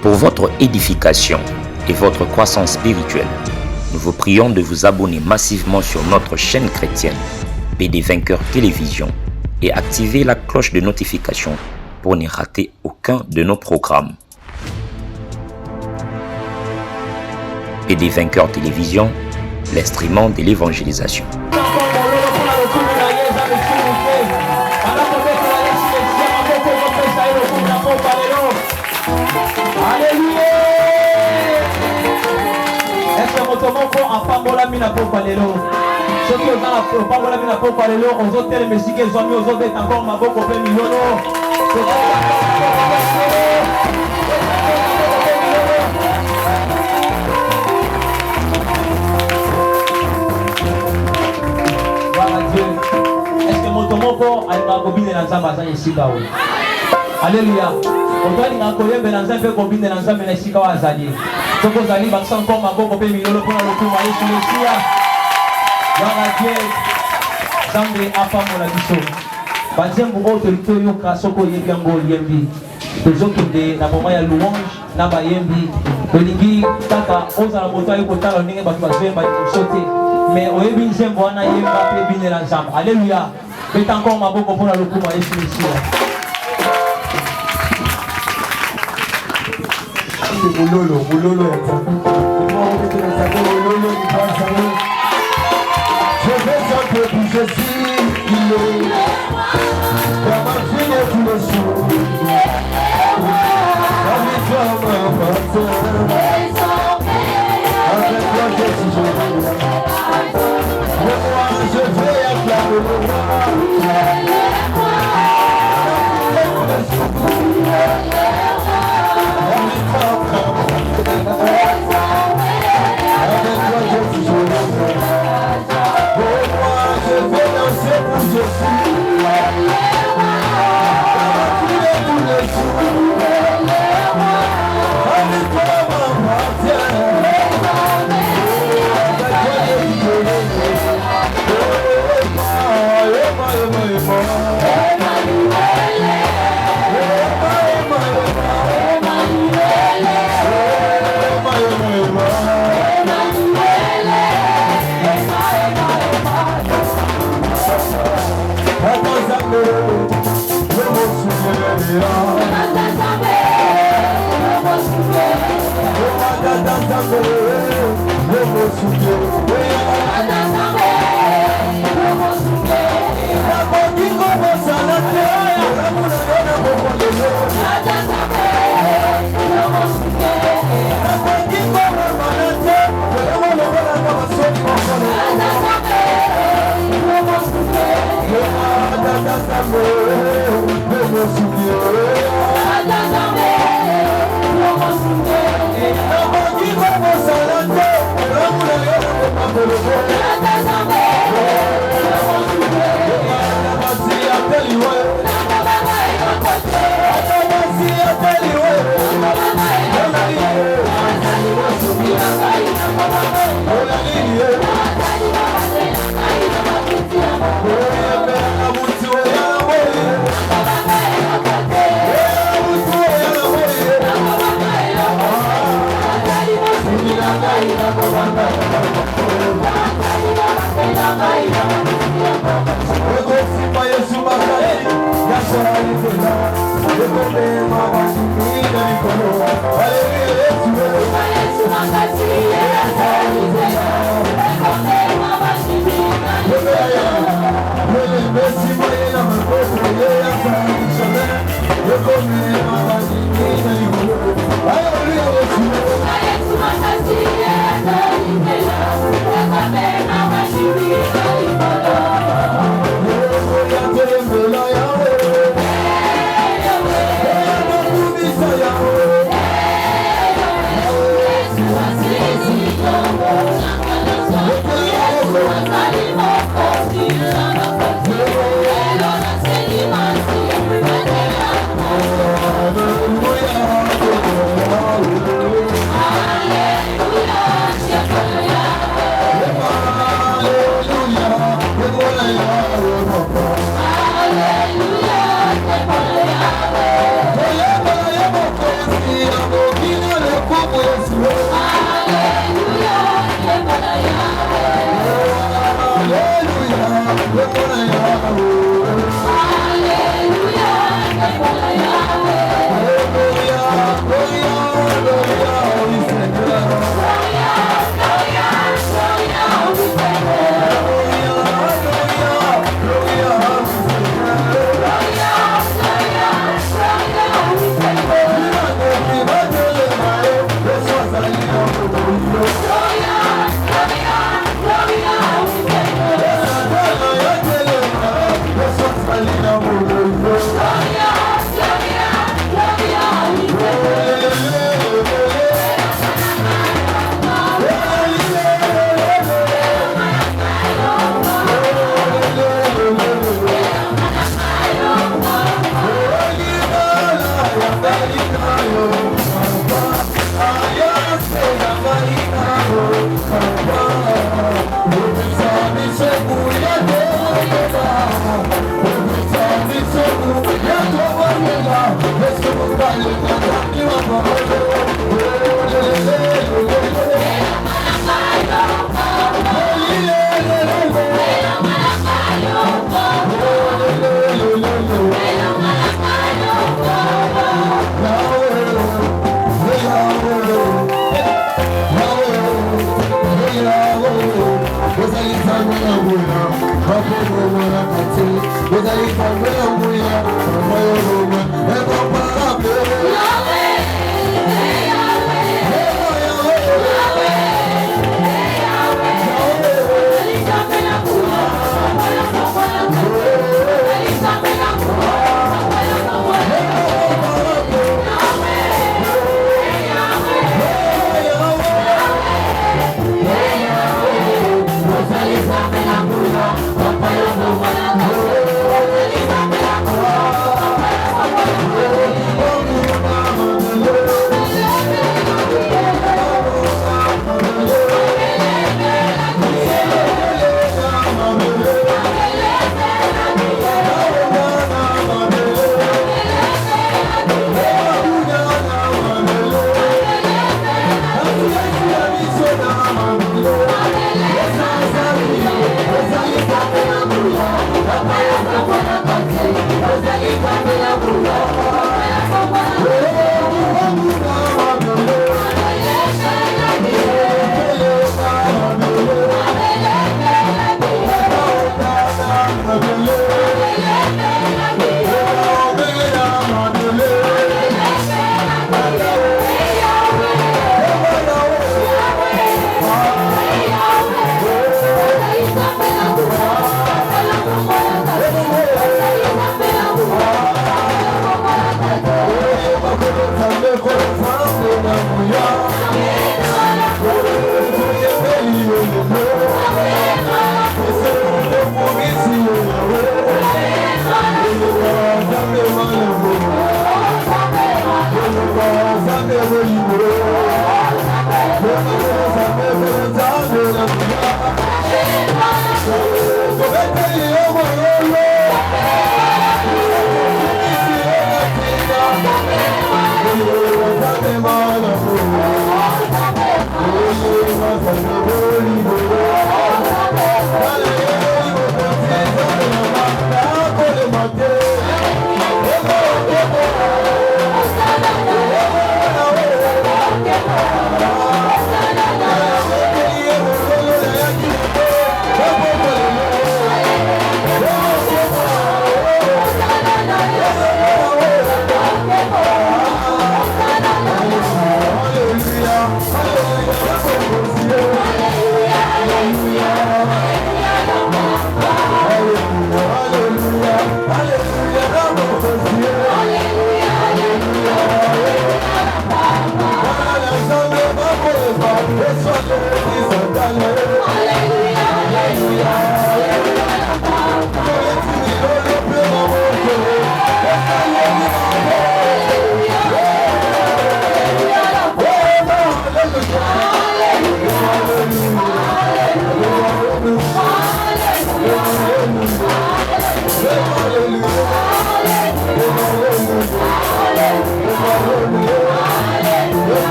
Pour votre édification et votre croissance spirituelle, nous vous prions de vous abonner massivement sur notre chaîne chrétienne PD Vainqueur Télévision et activer la cloche de notification pour ne rater aucun de nos programmes. PD Vainqueur Télévision, l'instrument de l'évangélisation. Alléluia. Aujourd'hui, nous avons un peu de combine dans l'ensemble de Sika Wazali. Donc, vous allez voir encore ma bonne copine Milolo pour le coup, aller sur le Sia. Dieu, Zambe Apa Molabiso. Bazem Bobo Tolito Yoka Soko Yegango Yembi. Les autres de la moment ya louange, Naba Yembi. Olingi Taka Oza la moto ayo kota la ninge batu bazemba sauter. Mais Oyebi Nzembo ana Yemba pe bine l'ensemble. Alléluia. Faites encore ma bonne pour le coup, aller sur le Sia. Mulolo. Je vais chanter puis je suis il est. Dans ma vie et tous les jours. Avec toi ma avec toi je suis joyeux. Et moi je vais acclamer le roi.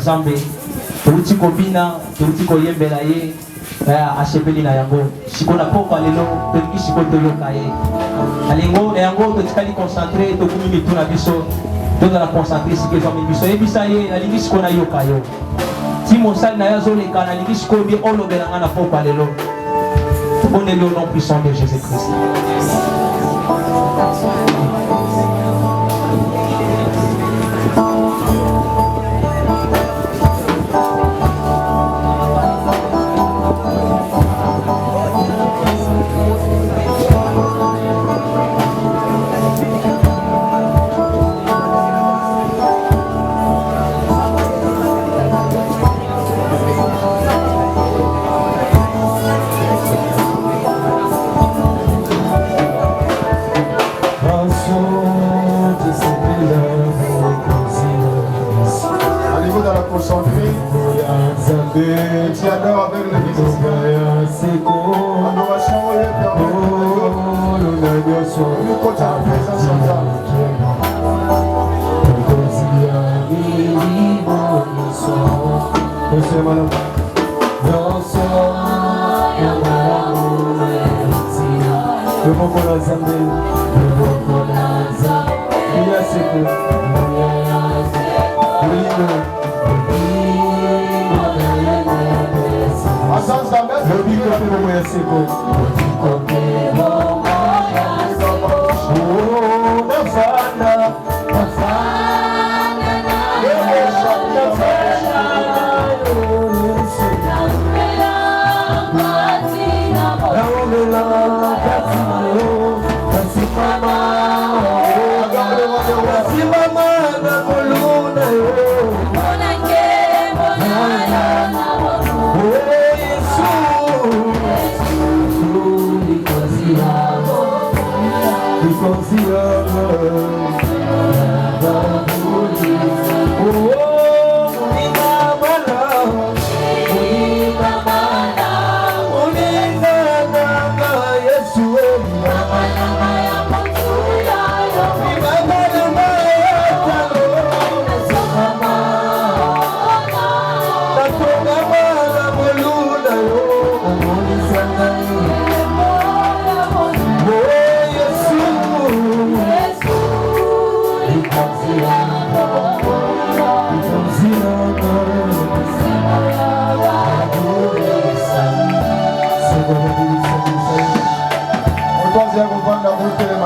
Nzambe touti kobina touti koyembela ye asepeli na yango siko na poko lelo tolingi siko toyoka ye alingo na yango totikali concentré tokumi mitu na biso tozala concentré sike ezwami biso yebisa ye nalingi sikoyo nayoka yo ti mosali na ye azoleka nalingi sikoyo bie olobela nga na pokwa lelo tobondeli au nom puissant de Jésus-Christ. Tu adores avec le musicien. Adoration au lieu nous compte à la présence de Dieu.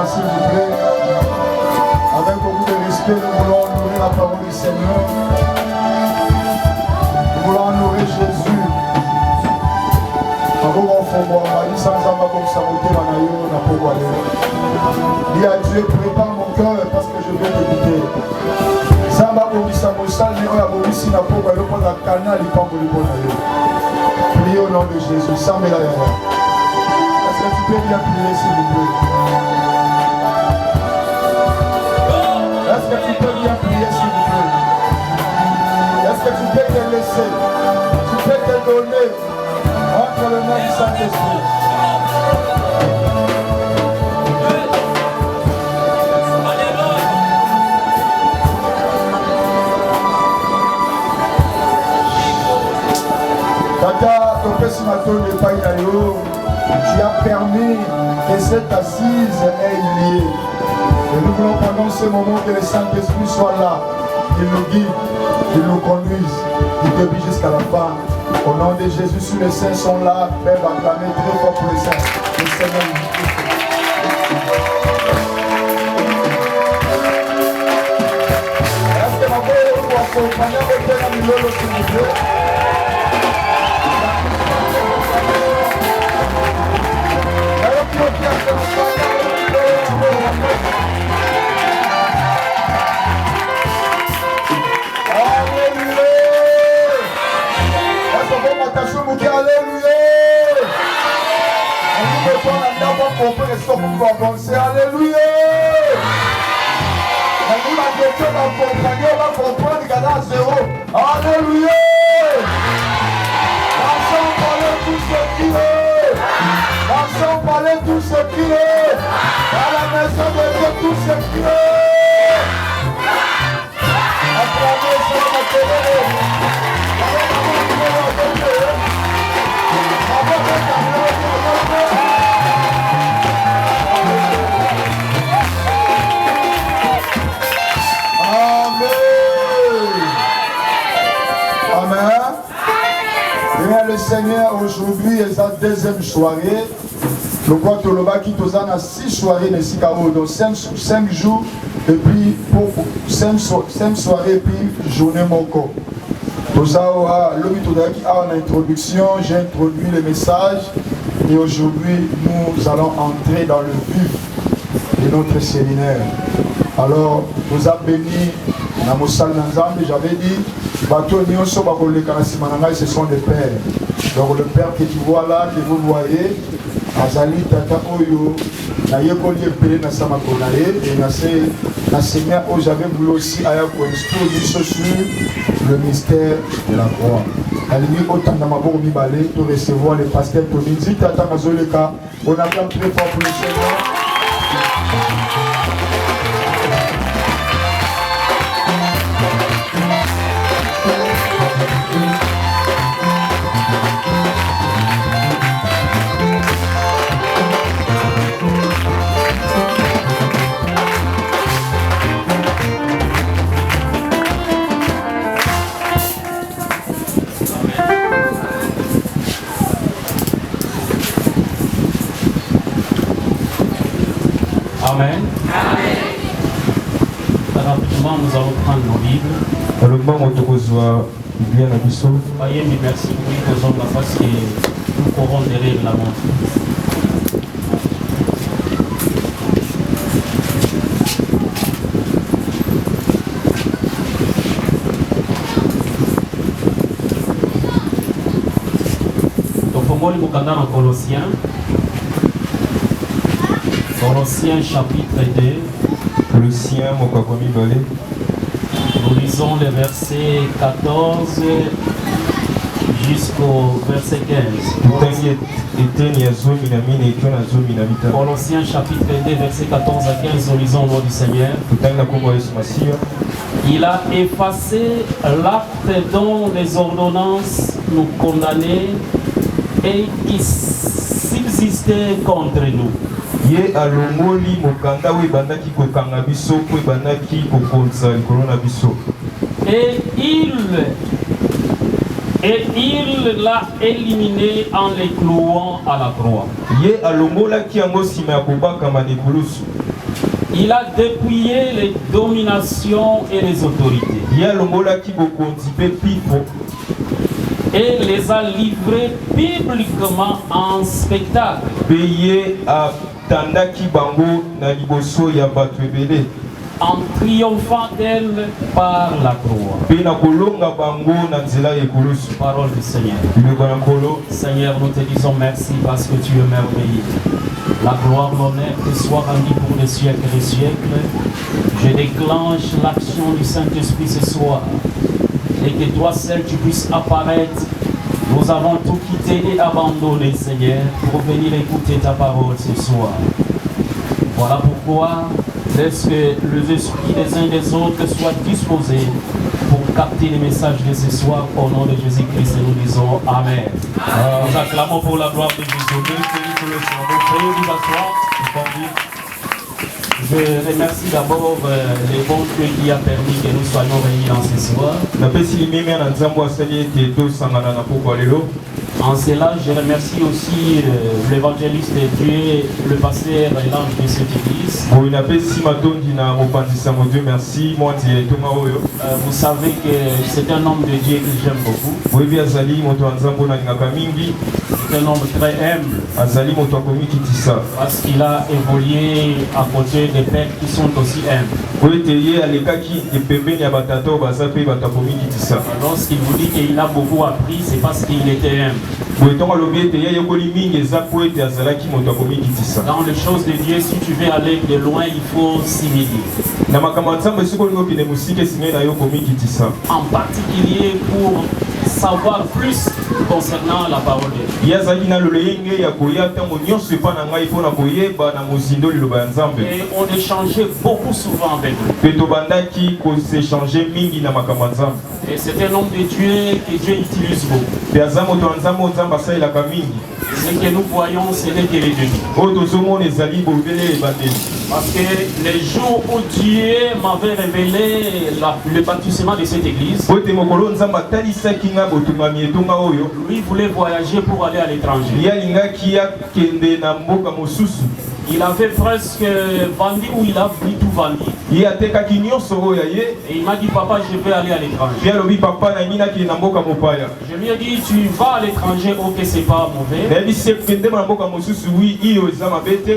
S'il vous plaît, avec beaucoup de respect, nous voulons honorer la parole du Seigneur. Nous voulons honorer Jésus. Dis à Dieu, prépare mon cœur parce que je vais t'écouter. Priez au nom de Jésus. Est-ce que tu peux bien prier s'il vous plaît? Est-ce que tu peux bien prier s'il vous plaît? Est-ce que tu peux te laisser? Tu peux te donner entre les mains du Saint-Esprit. Tata, tu as permis que cette assise ait lieu. Et nous voulons pendant ce moment que le Saint-Esprit soit là, qu'il nous guide, qu'il nous conduise, qu'il te guide jusqu'à la fin. Au nom de Jésus, si les saints sont là, peuvent acclamer très fort pour les saints. Le Seigneur nous guide. Est-ce que ma voix vous accompagne avec un numéro s'il vous plaît? Alléluia. Alléluia. Ensemble parler tout ce qui est. Ensemble parler tout ce qui est. À la maison de Dieu tout ce qui est. Acclamez sur la télé. le Seigneur, aujourd'hui, et sa deuxième soirée. Le quoi tu l'as qui tu as 6 soirées de Sikao, donc 5 jours, et puis pour 5 soirées, et puis journée moko. Tout a en introduction, j'ai introduit le message, et aujourd'hui, nous allons entrer dans le vif de notre séminaire. Alors, vous avez béni dans mon salle d'ensemble, j'avais dit, ce sont des pères. Donc le père que tu vois là, que vous voyez, Azali Tata Oyo, na yekoli epele na samakona et na Seigneur, j'avais voulu aussi à instruire sur le mystère de la croix. Alimi autant dans ma bourre mi balé pour recevoir les pasteurs pour nous dire Tata Mazoleka, on a bien très fort pour le Seigneur. Amen. Rapidement, nous allons prendre nos Bibles. Voyez, merci pour les hommes là parce que nous courons derrière la montre. Donc, pour moi, le Bukanda en Colossiens. Colossiens chapitre 2. Colossiens, nous lisons les versets 14 jusqu'au verset 15. Colossiens chapitre 2, verset 14 à 15, nous lisons au nom du Seigneur. Il a effacé l'acte dont les ordonnances nous condamnaient et qui subsistait contre nous. Ye alongoli mokanda we bandaki kokanga biso po bandaki kokonza likolo na biso. Et il l'a éliminé en les clouant à la croix. Ye alongolaki yango sima ya kobakama na ekulusu. Il a dépouillé les dominations et les autorités. Ye alongolaki bokonzi pe pifo. Et les a livrés publiquement en spectacle. Payé à Tandaki Bango na liboso ya bato ebele. En triomphant d'elle par la croix. Pe na kolonga bango na nzela ekulusu. Parole du Seigneur. Seigneur, nous te disons merci parce que tu es merveilleux. La gloire, l'honneur te soit rendue pour les siècles et les siècles. Je déclenche l'action du Saint-Esprit ce soir. Et que toi seul tu puisses apparaître. Nous avons tout quitté et abandonné, Seigneur, pour venir écouter ta parole ce soir. Voilà pourquoi laisse que les esprits des uns des autres soient disposés pour capter les messages de ce soir au nom de Jésus-Christ et nous disons Amen. Nous acclamons pour la gloire de Jésus. Veuillez vous asseoir. Je remercie d'abord les bons Dieu qui a permis que nous soyons réunis dans ce soir. En cela, je remercie aussi l'évangéliste de Dieu, le pasteur et l'ange de cette église. Vous savez que c'est un homme de Dieu que j'aime beaucoup. C'est un homme très humble. Parce qu'il a évolué à côté des pères qui sont aussi humbles. Lorsqu'il vous dit qu'il a beaucoup appris, c'est parce qu'il était humble. Dans les choses de Dieu, si tu veux aller de loin, il faut s'humilier. En particulier pour savoir plus concernant la parole de Dieu. Et on échangeait beaucoup souvent avec lui. Et c'est un homme de Dieu que Dieu utilise beaucoup. Ce que nous voyons, ce n'est que les demi. Parce que les jours où Dieu m'avait révélé le baptissement de cette église, lui voulait voyager pour aller à l'étranger. Il avait presque vendu où il a pris tout vendu. Et il m'a dit, papa, je vais aller à l'étranger. Je lui ai dit, tu vas à l'étranger, ok, c'est pas mauvais.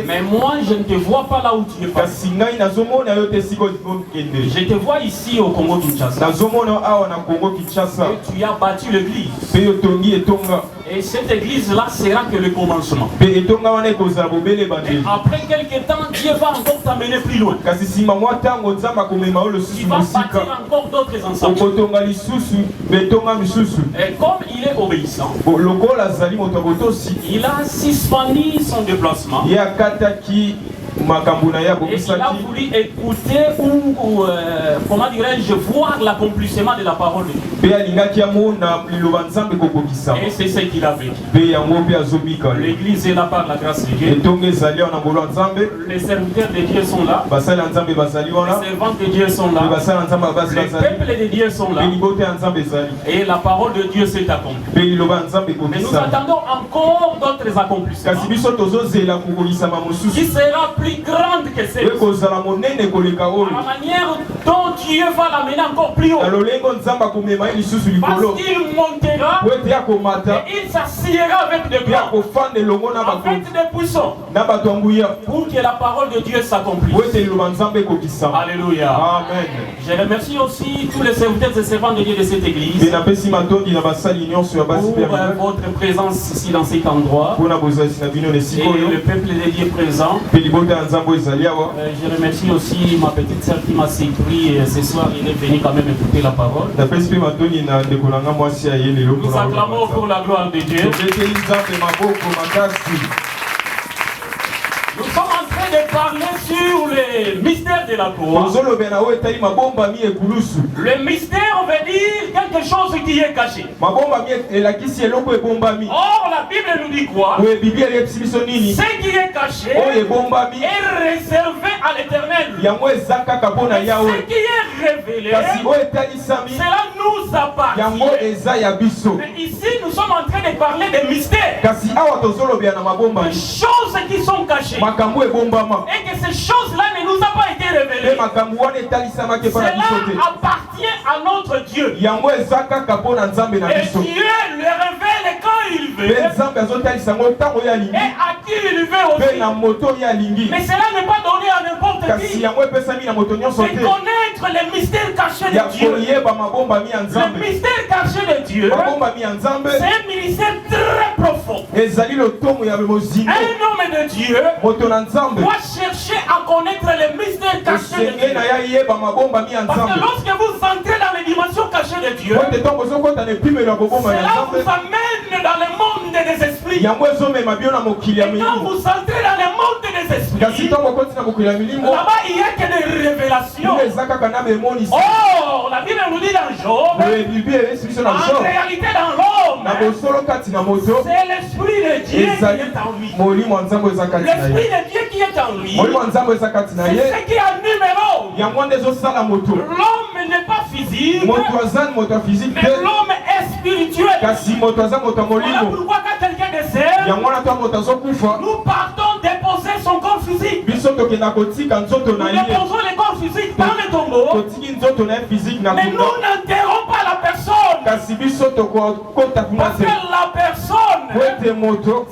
Mais moi, je ne te vois pas là où tu es passé. Je te vois ici au Congo-Kinshasa. Et tu as bâti l'église. Et cette église-là sera que le commencement. Et après quelques temps, Dieu va encore t'amener plus loin. Tu vas bâtir encore d'autres ensembles. Et comme il est obéissant, il a suspendu son déplacement. Et il a voulu écouter ou comment dirais-je, voir l'accomplissement de la parole de Dieu. Et c'est ce qu'il a vécu. L'église est là par la grâce de Dieu. Les serviteurs de Dieu sont là. Les servantes de Dieu sont là. Les peuples de Dieu sont là. Et la parole de Dieu s'est accomplie. Mais nous attendons encore d'autres accomplissements qui sera plus grande que celle-ci. La manière dont Dieu va l'amener encore plus haut. Parce qu'il montera et il s'assiera avec des grands, avec des puissants, pour que la parole de Dieu s'accomplisse. Alléluia. Amen. Je remercie aussi tous les serviteurs et servants de Dieu de cette église pour votre présence ici dans cet endroit et le peuple de Dieu présent. Je remercie aussi ma petite sœur qui m'a sécurie ce soir. Il est venu quand même écouter la parole. Nous acclamons pour la gloire de Dieu. Nous sommes en train de parler sur le mystère de la croix. Le mystère veut dire quelque chose qui est caché. Or, la Bible nous dit quoi? Ce qui est caché est réservé à l'éternel. Et ce qui est révélé, cela nous appartient. Mais ici, nous sommes en train de parler des mystères. Des choses qui sont cachées. Et que ces choses-là ne nous ont pas été révélées. Cela appartient à notre Dieu. Et Dieu le révèle quand il veut. Et à qui il veut aussi. Mais cela n'est pas donné à n'importe qui. C'est connaître les mystères cachés de Dieu. Le mystère caché de Dieu, c'est un ministère très profond. Un homme de Dieu doit chercher à connaître les mystères cachés de Dieu. Parce que lorsque vous entrez dans les dimensions cachées de Dieu, cela vous amène dans le monde des esprits. Et quand vous entrez dans le monde des esprits, là-bas il n'y a que des révélations. Oh, la Bible nous dit dans Job, en réalité dans l'homme, c'est l'esprit de Dieu qui est en lui. L'esprit de Dieu qui est en lui, c'est ce qui anime l'homme. L'homme n'est pas physique, mais l'homme est spirituel. Voilà pourquoi quand quelqu'un décède, nous partons déposer son corps physique. Nous déposons le corps physique dans le tombeau, mais nous n'enterrons pas la personne. Parce que la personne,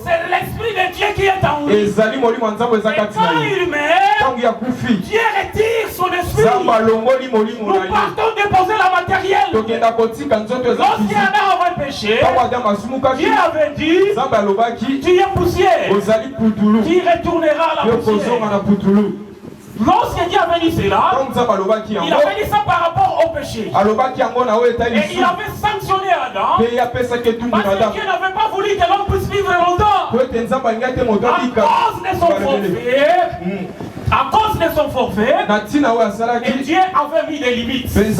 c'est l'esprit de Dieu qui est en lui. Et quand il meurt, Dieu retire son esprit. Nous partons déposer la matérielle. Lorsqu'Adam avait péché, Dieu avait dit, tu es poussière, tu retourneras à la poussière. Lorsque Dieu avait dit cela, il avait dit ça par rapport au péché. Et il avait sanctionné Adam parce que Dieu n'avait pas voulu que l'homme puisse vivre longtemps. À cause de son forfait, et Dieu avait mis des limites. Et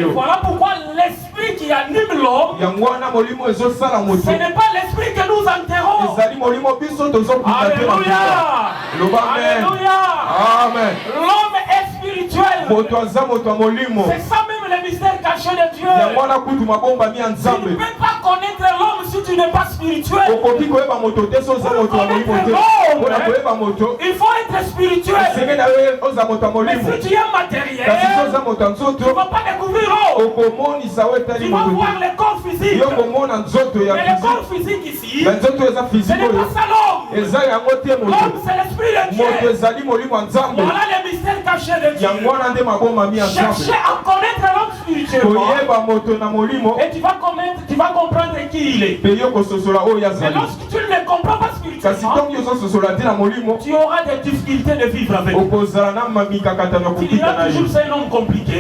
voilà pourquoi l'esprit qui anime l'homme l'homme. Ce n'est pas l'esprit que nous enterrons. Alléluia. Alléluia. Amen. L'homme est spirituel. C'est ça même le mystère caché de Dieu. Tu ne peux pas connaître l'homme si tu n'es pas spirituel. Pour connaître l'homme, il faut être spirituel. Mais si tu es matériel, tu ne vas pas découvrir l'homme. Tu vas voir le corps physique. Mais le corps physique ici, ce n'est pas ça l'homme. L'homme, c'est l'esprit de Dieu. Voilà le mystère caché de Dieu. Cherchez à connaître l'homme spirituellement. Et tu vas comprendre qui il est. Mais lorsque tu ne le comprends pas spirituellement, tu auras des difficultés de vivre avec lui. Tu diras toujours c'est un homme compliqué.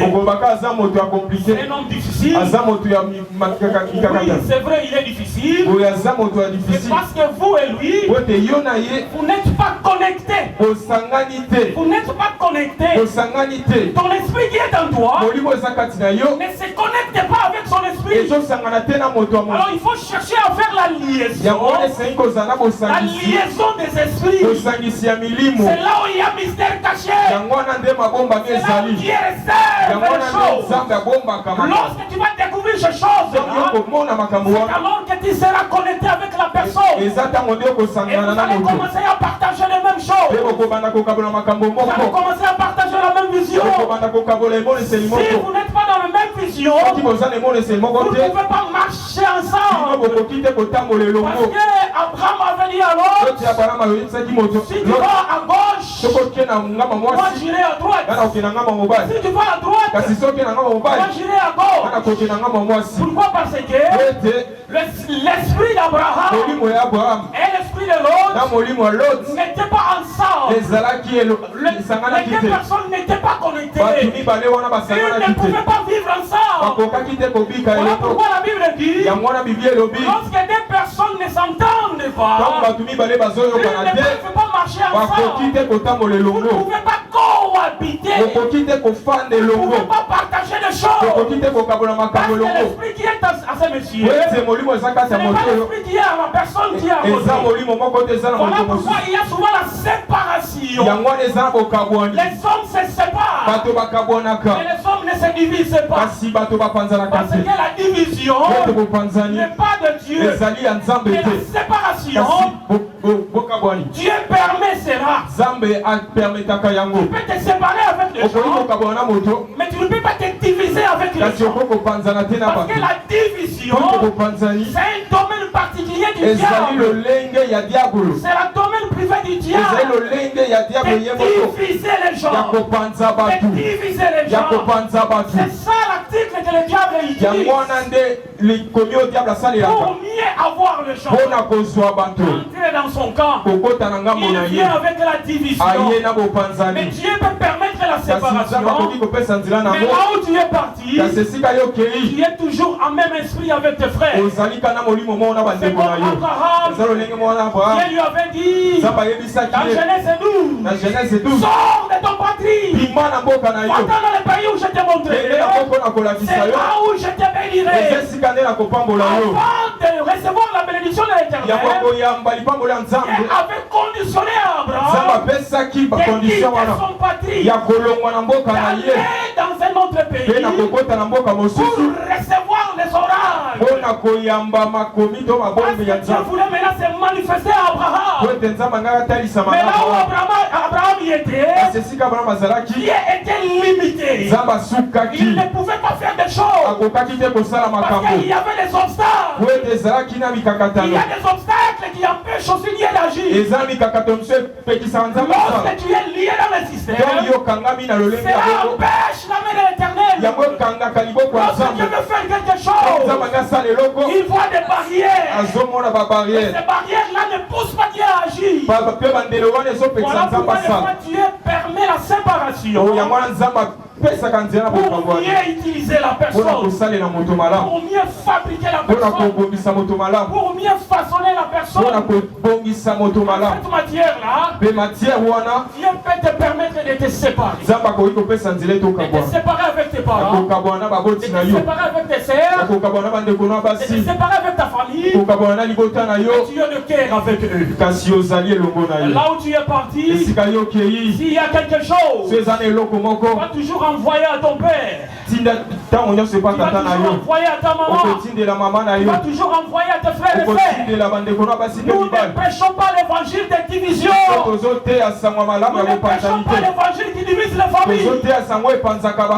C'est un homme difficile. Oui, c'est vrai, il est difficile. C'est parce que vous et lui, vous n'êtes pas connectés. Vous n'êtes pas connectés. Ton esprit qui est en toi ne se connecte pas avec son esprit. Alors il faut chercher à faire la liaison. La liaison des esprits. C'est là où il y a mystère caché. C'est là où Dieu réserve les choses. Lorsque tu vas découvrir ces choses, c'est alors que tu seras connecté avec la personne. Et vous allez commencer à partager les mêmes choses. Vous allez commencer à partager la même vision. Si vous n'êtes pas dans la même vision, vous ne pouvez pas marcher ensemble. Parce que Abraham avait dit à l'autre, si tu vas à gauche, moi j'irai à droite. Si tu vas à droite, moi j'irai à gauche. Pourquoi? Parce que l'esprit d'Abraham et l'esprit de l'autre n'étaient pas ensemble. Les deux personnes n'étaient pas connectées. Ils ne pouvaient pas vivre ensemble. Voilà pourquoi la Bible dit, lorsque deux personnes ne s'entendent pas, ils ne peuvent pas marcher ensemble. Vous ne pouvez pas cohabiter. Vous ne pouvez pas partager des choses. Parce que l'esprit qui est à ce monsieur, ce n'est pas l'esprit qui est à la personne qui est à côté. Voilà pourquoi il y a souvent la séparation. Les hommes se séparent. Mais les hommes ne se divisent pas. Parce que la division n'est pas de Dieu. Mais la séparation, Dieu permet cela. Tu peux te séparer avec les gens, mais tu ne peux pas te diviser avec les gens. Parce que la division, c'est un domaine particulier du diable. C'est le domaine privé du diable. De diviser les gens. De diviser les gens. C'est ça l'article que le diable utilise. Pour mieux avoir les gens. Entrer dans son camp. Il vient avec la division. Mais Dieu peut permettre la séparation. Mais là où tu es parti, tu es toujours en même esprit avec tes frères. C'est comme Abraham. Dieu lui avait dit dans Genèse 12, sors de ton patrie. Va dans le pays où je te montrerai. C'est là où je te bénirai. Avant de recevoir la bénédiction de l'Éternel, Dieu avait conditionné à Abraham de quitter son patrie, d'aller dans un autre pays pour recevoir les orages. Parce que Dieu voulait maintenant se manifester à Abraham. Mais là où Abraham y était, Dieu était limité. Il ne pouvait pas faire des choses parce qu'il y avait des obstacles. Il y a des obstacles qui empêchent aussi Dieu d'agir. Lorsque tu es lié dans le système, cela empêche la main de l'Éternel. Lorsque Dieu veut faire quelque chose, il voit des barrières. Et ces barrières-là ne poussent pas Dieu à agir. Voilà pourquoi des fois Dieu permet la séparation. pour mieux utiliser la personne, pour mieux fabriquer la personne, pour mieux façonner la personne. Cette matière-là, Dieu peut te permettre de te séparer. De te séparer avec tes parents, de te séparer avec tes sœurs, de te séparer avec ta famille, et tu es de cœur avec eux. Là où tu es parti, s'il y a quelque chose, tu vas toujours envoyer à ton père. Tu vas toujours envoyer à ta maman. Tu vas toujours envoyer à tes frères et sœurs. Nous ne prêchons pas l'évangile des divisions. Nous ne prêchons pas l'évangile qui divise les familles.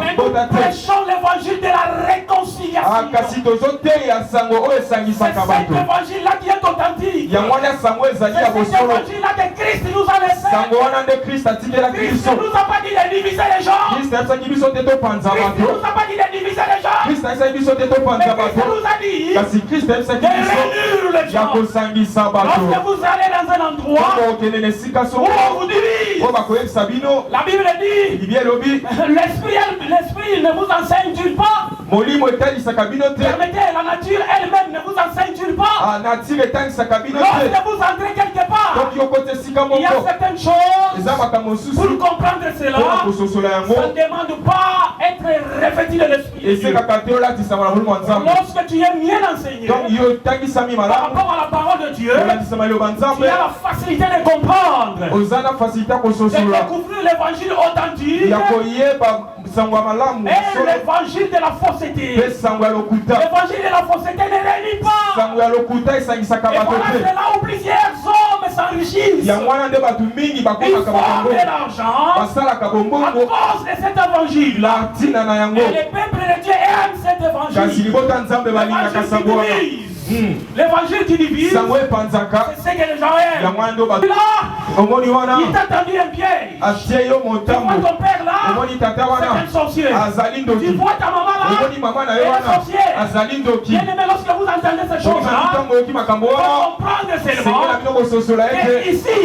Mais nous prêchons l'évangile de la réconciliation. C'est cet évangile-là qui est authentique. C'est cet évangile-là que Christ nous a laissé. Christ ne nous a pas dit de diviser les gens. Christ ne nous a pas dit de diviser les gens. Mais Christ nous a dit de réunir les gens. Lorsque vous allez dans un endroit où on vous divise, la Bible dit, l'esprit ne vous enseigne-t-il pas? Permettez, la nature elle-même ne vous enseigne-t-il pas? Lorsque vous entrez quelque part, il y a certaines choses, pour comprendre cela, ça ne demande pas être revêtu de l'esprit. Lorsque tu es bien enseigné par rapport à la parole de Dieu, tu as la facilité de comprendre, de découvrir l'évangile authentique et l'évangile de la fausseté. L'évangile de la fausseté ne réunit pas. Et voilà, c'est là où plusieurs hommes s'enrichissent. Ils font de l'argent à cause de cet évangile-là. Et le peuple de Dieu aime cet évangile. L'évangile qui divise, c'est ce que les gens aiment. Là, il t'a tendu un piège. Tu vois ton père là, c'est un sorcier. Tu vois ta maman là, elle est sorcière. Bien aimé, lorsque vous entendez ces choses-là, vous comprendre seulement que ici,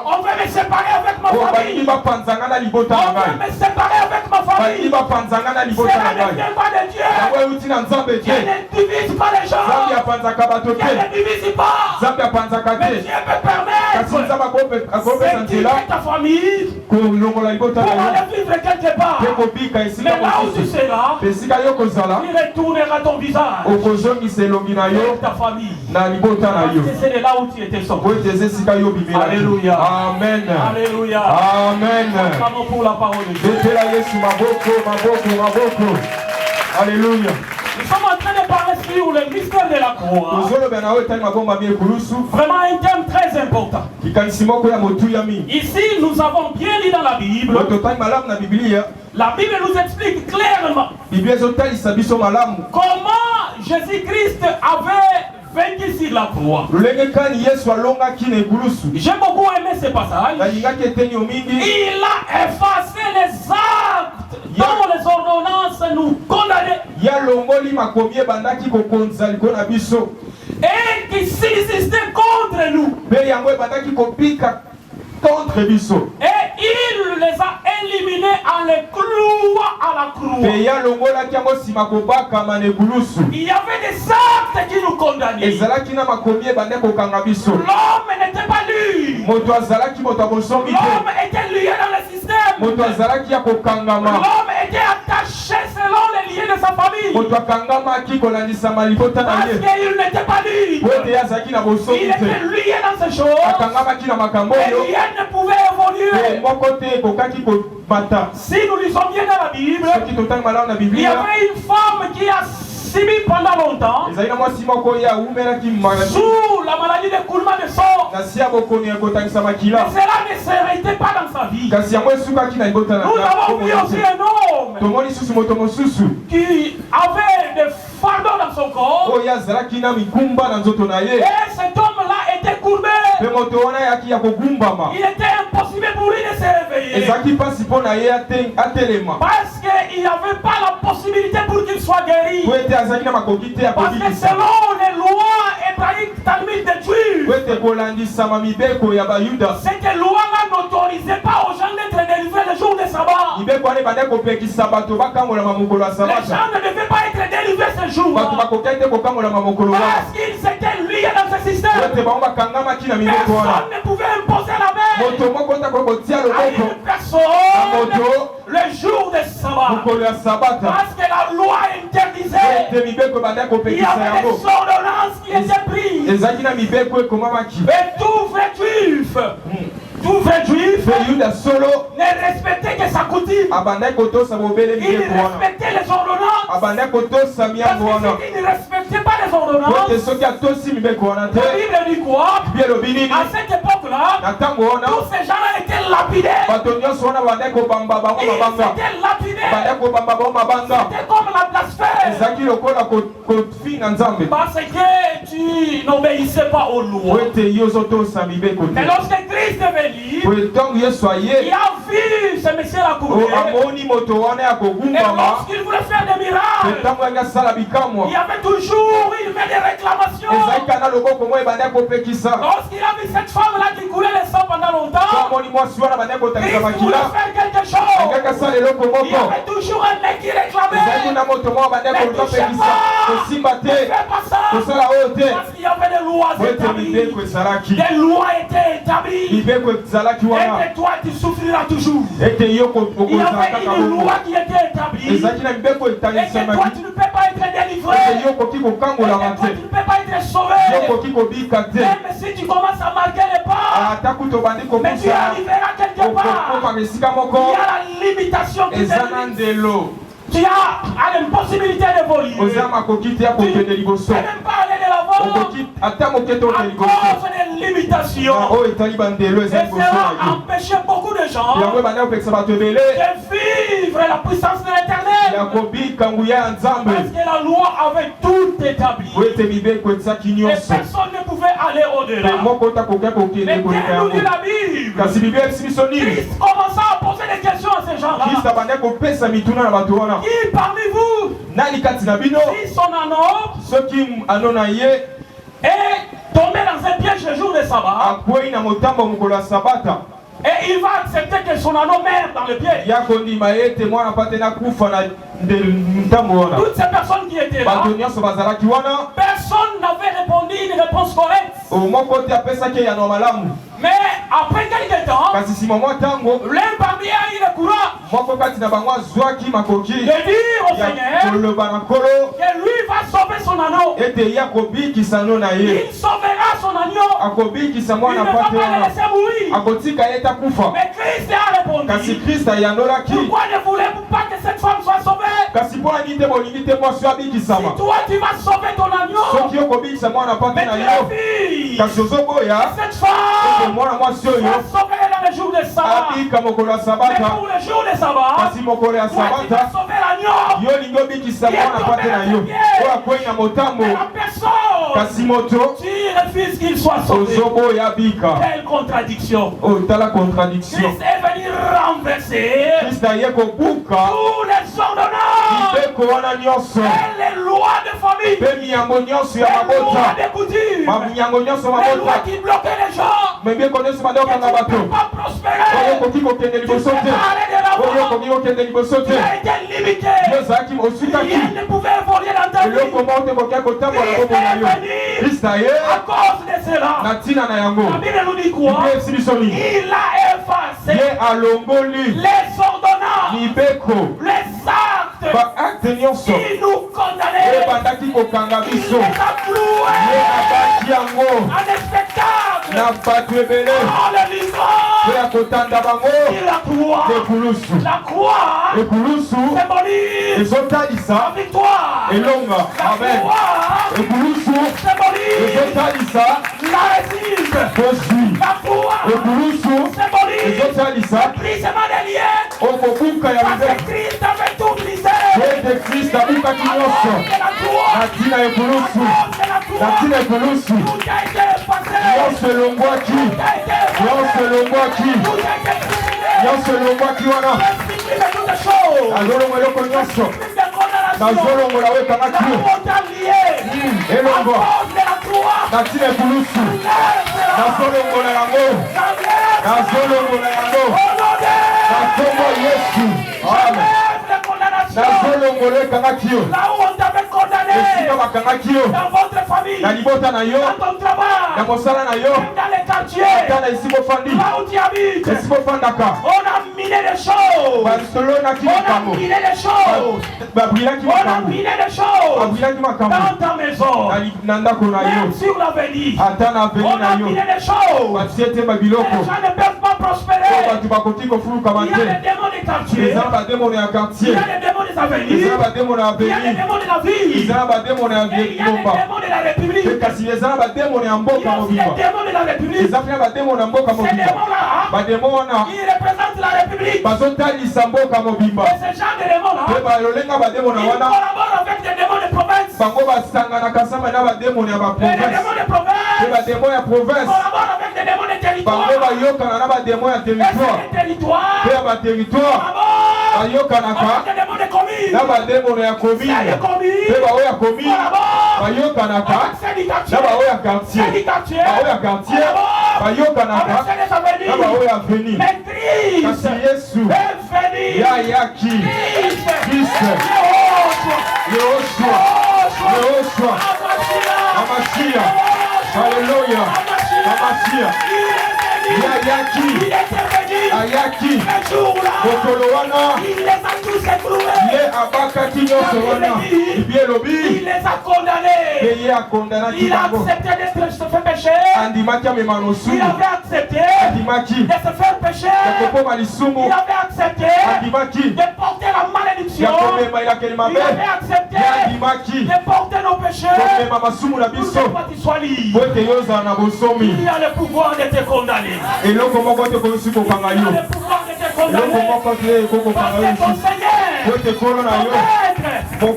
on veut me séparer avec ma famille. On veut me séparer avec ma famille. Cela ne vient pas de Dieu. Dieu ne divise pas les gens. Dieu ne divise pas. Mais Dieu peut permettre de quitter ta famille pour aller vivre quelque part. Mais là où tu seras, il retournera ton visage avec ta famille. Parce que c'est de là où tu étais sorti. Alléluia. Amen. Alléluia. Amen. Acclamons pour la parole de Dieu. Alléluia. Nous sommes en train de parler sur le mystère de la croix. Vraiment un thème très important. Ici, nous avons bien lu dans la Bible. La Bible nous explique clairement comment Jésus-Christ avait vaincu sur la croix. J'ai beaucoup aimé ce passage. Il a effacé les actes dont les ordonnances nous condamnaient et qui subsistaient contre nous. Et il les a éliminés en les clouant à la croix. Il y avait des actes qui nous condamnaient. L'homme n'était pas lui. L'homme était lié dans le système. L'homme était attaché selon les liens de sa famille. Parce qu'il n'était pas libre. Il était lié dans ces choses. Et rien ne pouvait évoluer. Si nous lisons bien dans la Bible, il y avait une femme qui a subi pendant longtemps sous la maladie d'écoulement de sang. Mais cela ne s'arrêtait pas dans sa vie. Nous avons vu aussi un homme qui avait des fardeaux dans son corps. Et cet homme-là était courbé. Il était impossible pour lui de se réveiller. Parce qu'il n'y avait pas la possibilité pour qu'il soit guéri. Parce que selon les lois hébraïques talmudiques de Juifs, cette loi-là n'autorisait pas aux gens d'être délivrés le jour de sabbat. Les gens ne devaient pas être délivrés ce jour. Parce qu'ils s'étaient liés dans ce système. Personne ne pouvait imposer la main à une personne le jour de sabbat. Parce que la loi interdisait. Il y avait des ordonnances qui étaient prises. Et tout vrai juif ne respectait que sa coutume. Il respectait les ordonnances. Parce que s'il ne respectait pas les ordonnances, la Bible dit quoi? À cette époque-là, tous ces gens-là étaient lapidés. Ils étaient lapidés. C'était comme la blasphème. Parce que tu n'obéissais pas aux lois. Mais lorsque Christ est venu, il a vu ce monsieur-là courir. Et lorsqu'il voulait faire des miracles, il y avait toujours une main de réclamation. Lorsqu'il a vu cette femme-là qui coulait le sang pendant longtemps, Christ voulait faire quelque chose. Il y avait toujours un mec qui réclamait. Ne touchez pas. Ne fais pas ça. Parce qu'il y avait des lois établies. Des lois étaient établies. Et que toi tu souffriras toujours. Il y avait une loi qui était établie. Et que toi tu ne peux pas être délivré. Et que toi tu ne peux pas être sauvé. Même si tu commences à marquer les pas, mais tu arriveras quelque part. Il y a la limitation qui te limite. Tu as l'impossibilité d'évoluer. Tu ne peux même pas aller de l'avant à cause des limitations. Et cela a empêché beaucoup de gens de vivre la puissance de l'Éternel. Parce que la loi avait tout établi. Et personne ne pouvait aller au-delà. Mais bien nous dit la Bible, Christ commença à poser des questions à ces gens-là. Qui parmi vous, si son anneau est tombé dans un piège le jour de sabbat, et il va accepter que son anneau meure dans le piège. Toutes ces personnes qui étaient là, personne n'avait répondu une réponse correcte. Mais après quelques temps, l'un parmi eux il est courant de dire au Seigneur que lui va sauver son anneau. Il sauvera son agneau. Il ne va pas le laisser mourir. Mais Christ a répondu, pourquoi ne voulez-vous pas que cette femme soit sauvée? Si toi tu vas sauver ton agneau, mais tu refuses. Cette femme soit sauvée dans le jour de sabbat. Mais pour le jour de sabbat, toi tu vas sauver l'agneau. Mais la personne, tu refuses qu'il soit sauvé. Quelle contradiction. Christ est venu renverser tous les ordonnances et les lois de famille, les lois de coutume, les lois qui bloquaient les gens, que tu ne peux pas prospérer, tu peux aller de l'avant, tu as été limité, rien ne pouvait évoluer dans ta vie. Christ est venu à cause de cela. La Bible nous dit quoi? Il a effacé les ordonnances, les actes qui nous condamnaient. Il les a cloués à des spectacles. Oh, le livrant, la croix symbolise la victoire. La croix symbolise la réussite. La croix symbolise le brisement des liens. Parce que Christ avait tout brisé. Tout a été effacé. Là où on t'avait condamné dans votre famille, dans ton travail, même dans les quartiers, là où tu habites, on a miné les choses. On a miné les choses. On a miné les choses dans ta maison. Même sur l'avenir, on a miné les choses. Les gens ne peuvent pas prospérer. Il y a des démons des quartiers. Il y a des démons des avenirs. Il y a des démons de la ville. Il y a des démons de la République. Il y a aussi des démons de la République. Ces démons-là, ils représentent la République. Et ce genre de démons-là, ils collaborent avec des démons de province. Et les démons de province collaborent avec des démons de territoire. Et ces territoires avec des démons de communes. Ayaki, Bokolowana, il les a tous ébroués. Il les a condamnés. Il a accepté de se faire pécher. Il avait accepté de se faire pécher. Il avait accepté de porter la malédiction. Il avait accepté de porter nos péchés. Pour que tu sois libre. Il y a le pouvoir de te condamner. Il y a le pouvoir de te condamner. Parce que ton Seigneur, ton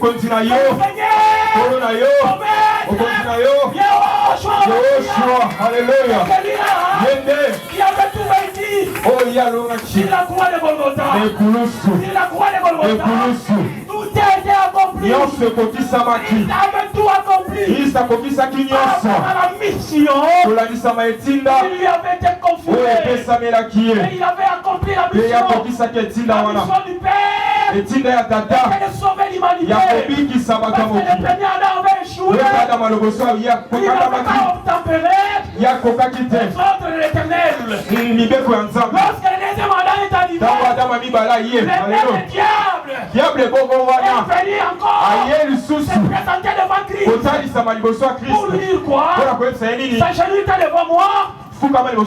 Alléluia. il avait tout vaincu. Sur la croix de Golgotha. Sur la croix de Golgotha. Tout a été accompli. Il avait tout accompli. Par rapport à la mission, il lui avait été confié. Et il avait accompli la mission. La mission du Père. C'était de sauver l'humanité. Parce que le premier Adam avait échoué. Il n'avait pas obtempéré. Les autres de l'Éternel. Lorsque le deuxième Adam est arrivé, le diable est venu encore se présenter devant Christ. Pour lui dire quoi? Sachez-lui que devant moi, je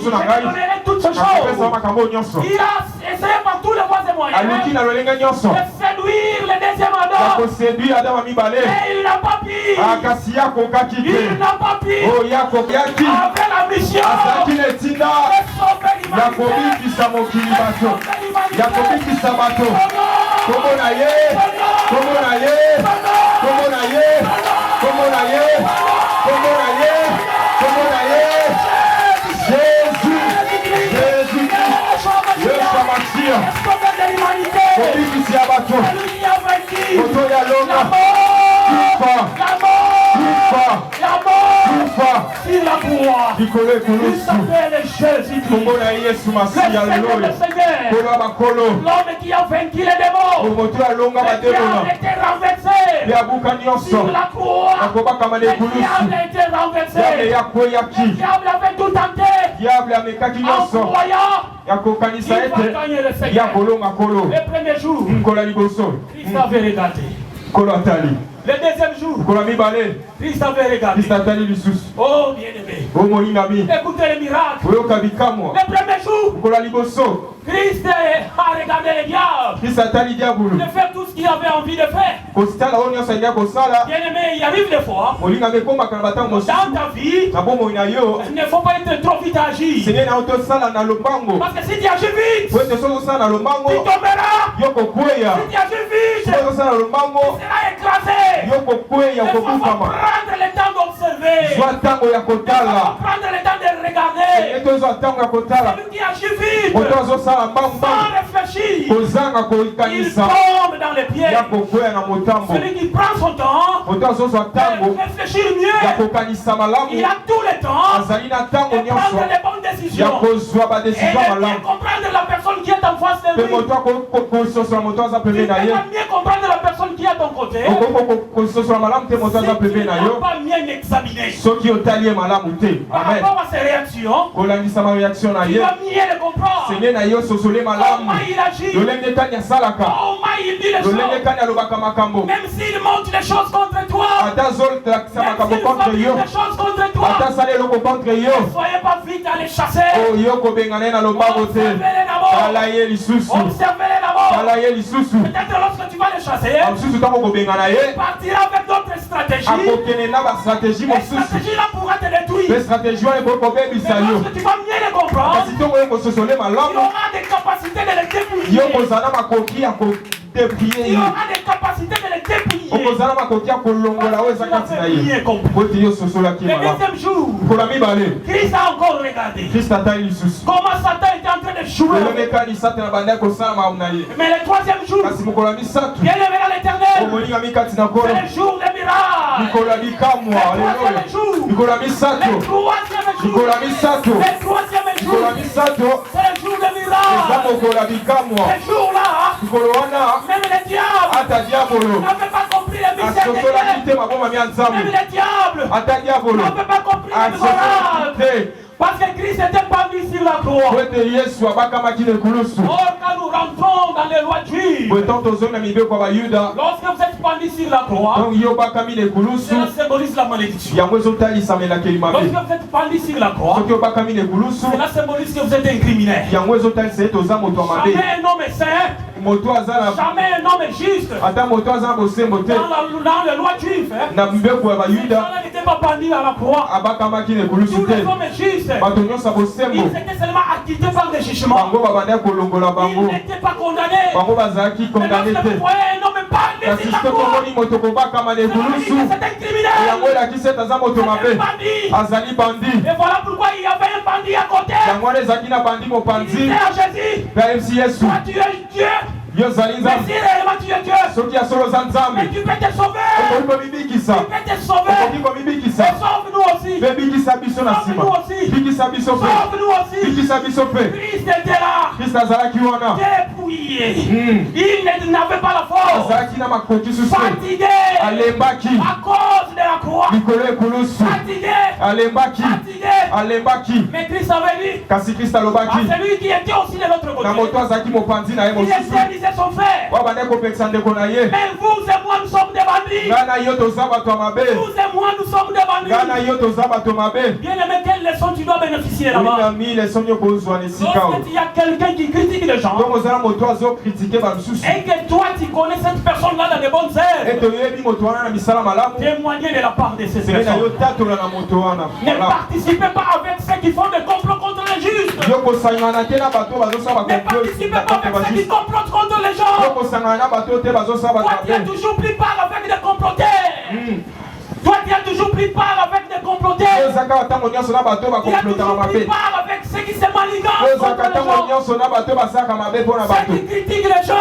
te donnerai toutes ces choses. Il a essayé par tous les voies et moyens de séduire le deuxième Adam. Et il n'a pas pu. Il n'a pas pu. Avec la mission de sauver il la croix. Il s'appelle Jésus. Le Seigneur. L'homme qui a vaincu les démons. Le diable était renversé. Sur la croix. Le diable a été renversé. Le diable avait tout tenté. En croyant, il va gagner le Seigneur. Le premier jour, Christ avait regardé. Le deuxième jour, Christ avait regardé. Oh bien-aimé, écoutez le miracle. Le premier jour, Christ a regardé le diable de faire tout ce qu'il avait envie de faire. Bien-aimé, il arrive des fois dans ta vie, il ne faut pas être trop vite à agir. Parce que si tu agis vite, tu tomberas. Si tu agis vite, tu seras écrasé. Il faut prendre le temps d'observer. Il faut prendre le temps de regarder. Celui qui agit vite, sans réfléchir, il tombe dans les pieds. Celui qui prend son temps, réfléchir mieux, il a tout le temps de prendre les bonnes décisions et de bien comprendre la personne qui est à en face de lui. Tu peux mieux comprendre la personne qui est à ton côté. Tu ne peux pas mieux l'examiner. Par rapport à ses réactions, tu vas mieux le comprendre. Comment il agit, comment il dit les choses. Même s'il montre des choses contre toi, même s'il fabrique des choses contre toi, ne soyez pas vite à les chasser. Observez-les d'abord. Peut-être lorsque tu vas les chasser, tu partiras avec d'autres stratégies. Les stratégies là pourra te détruire. Mais lorsque tu vas mieux les comprendre, il y aura des capacités de les dépouiller. Il y aura des capacités de les dépouiller. Le deuxième jour, Christ a encore regardé comment Satan était en train de jouer. Mais le troisième jour, bien aimé dans l'éternel, c'est le jour des miracles. Le troisième jour, le troisième jour, c'est le jour des miracles. Ce jour-là, même les diables n'avaient pas compris les mystères de Dieu. Même les diables n'avaient pas compris les miracles. Parce que Christ était pendu sur la croix. Or, quand nous rentrons dans les lois juives, lorsque vous êtes pendu sur la croix, cela symbolise la malédiction. Lorsque vous êtes pendu sur la croix, cela symbolise que vous êtes un criminel. Jamais un homme est saint, jamais un homme est juste. Dans les lois juives, ces gens-là n'étaient pas pendus à la croix. Tous les hommes justes, ils étaient seulement acquittés par des jugements. Ils n'étaient pas condamnés. Mais lorsque vous voyez un homme pendu sur la croix, c'est un criminel. C'est un bandit. Et voilà pourquoi il y avait un bandit à côté. Il disait à Jésus, toi tu es Dieu. Mais si réellement tu es Dieu, mais tu peux te sauver. Tu peux te sauver. Et sauve-nous aussi. Sauve-nous aussi. Christ était là, dépouillé. Il n'avait pas la force. Fatigué à cause de la croix. Fatigué. Mais Christ avait dit à celui qui était aussi de l'autre côté, il était son frère. Mais vous et moi nous sommes des bandits. Vous et moi nous sommes des bandits. Bien aimé, quelle leçon tu dois bénéficier là-bas? Lorsque il y a quelqu'un qui critique les gens et que toi tu connais cette personne-là dans les bonnes heures, témoignez de la part de ces personnes. Ne participez pas avec ceux qui font des complots contre les justes. Ne participez pas avec ceux qui complotent contre les gens. Toi tu as toujours pris part avec des comploteurs. Toi tu as toujours pris part avec des comploteurs. Tu as toujours pris part avec ceux qui se manigantent contre les gens. Ceux qui critiquent les gens,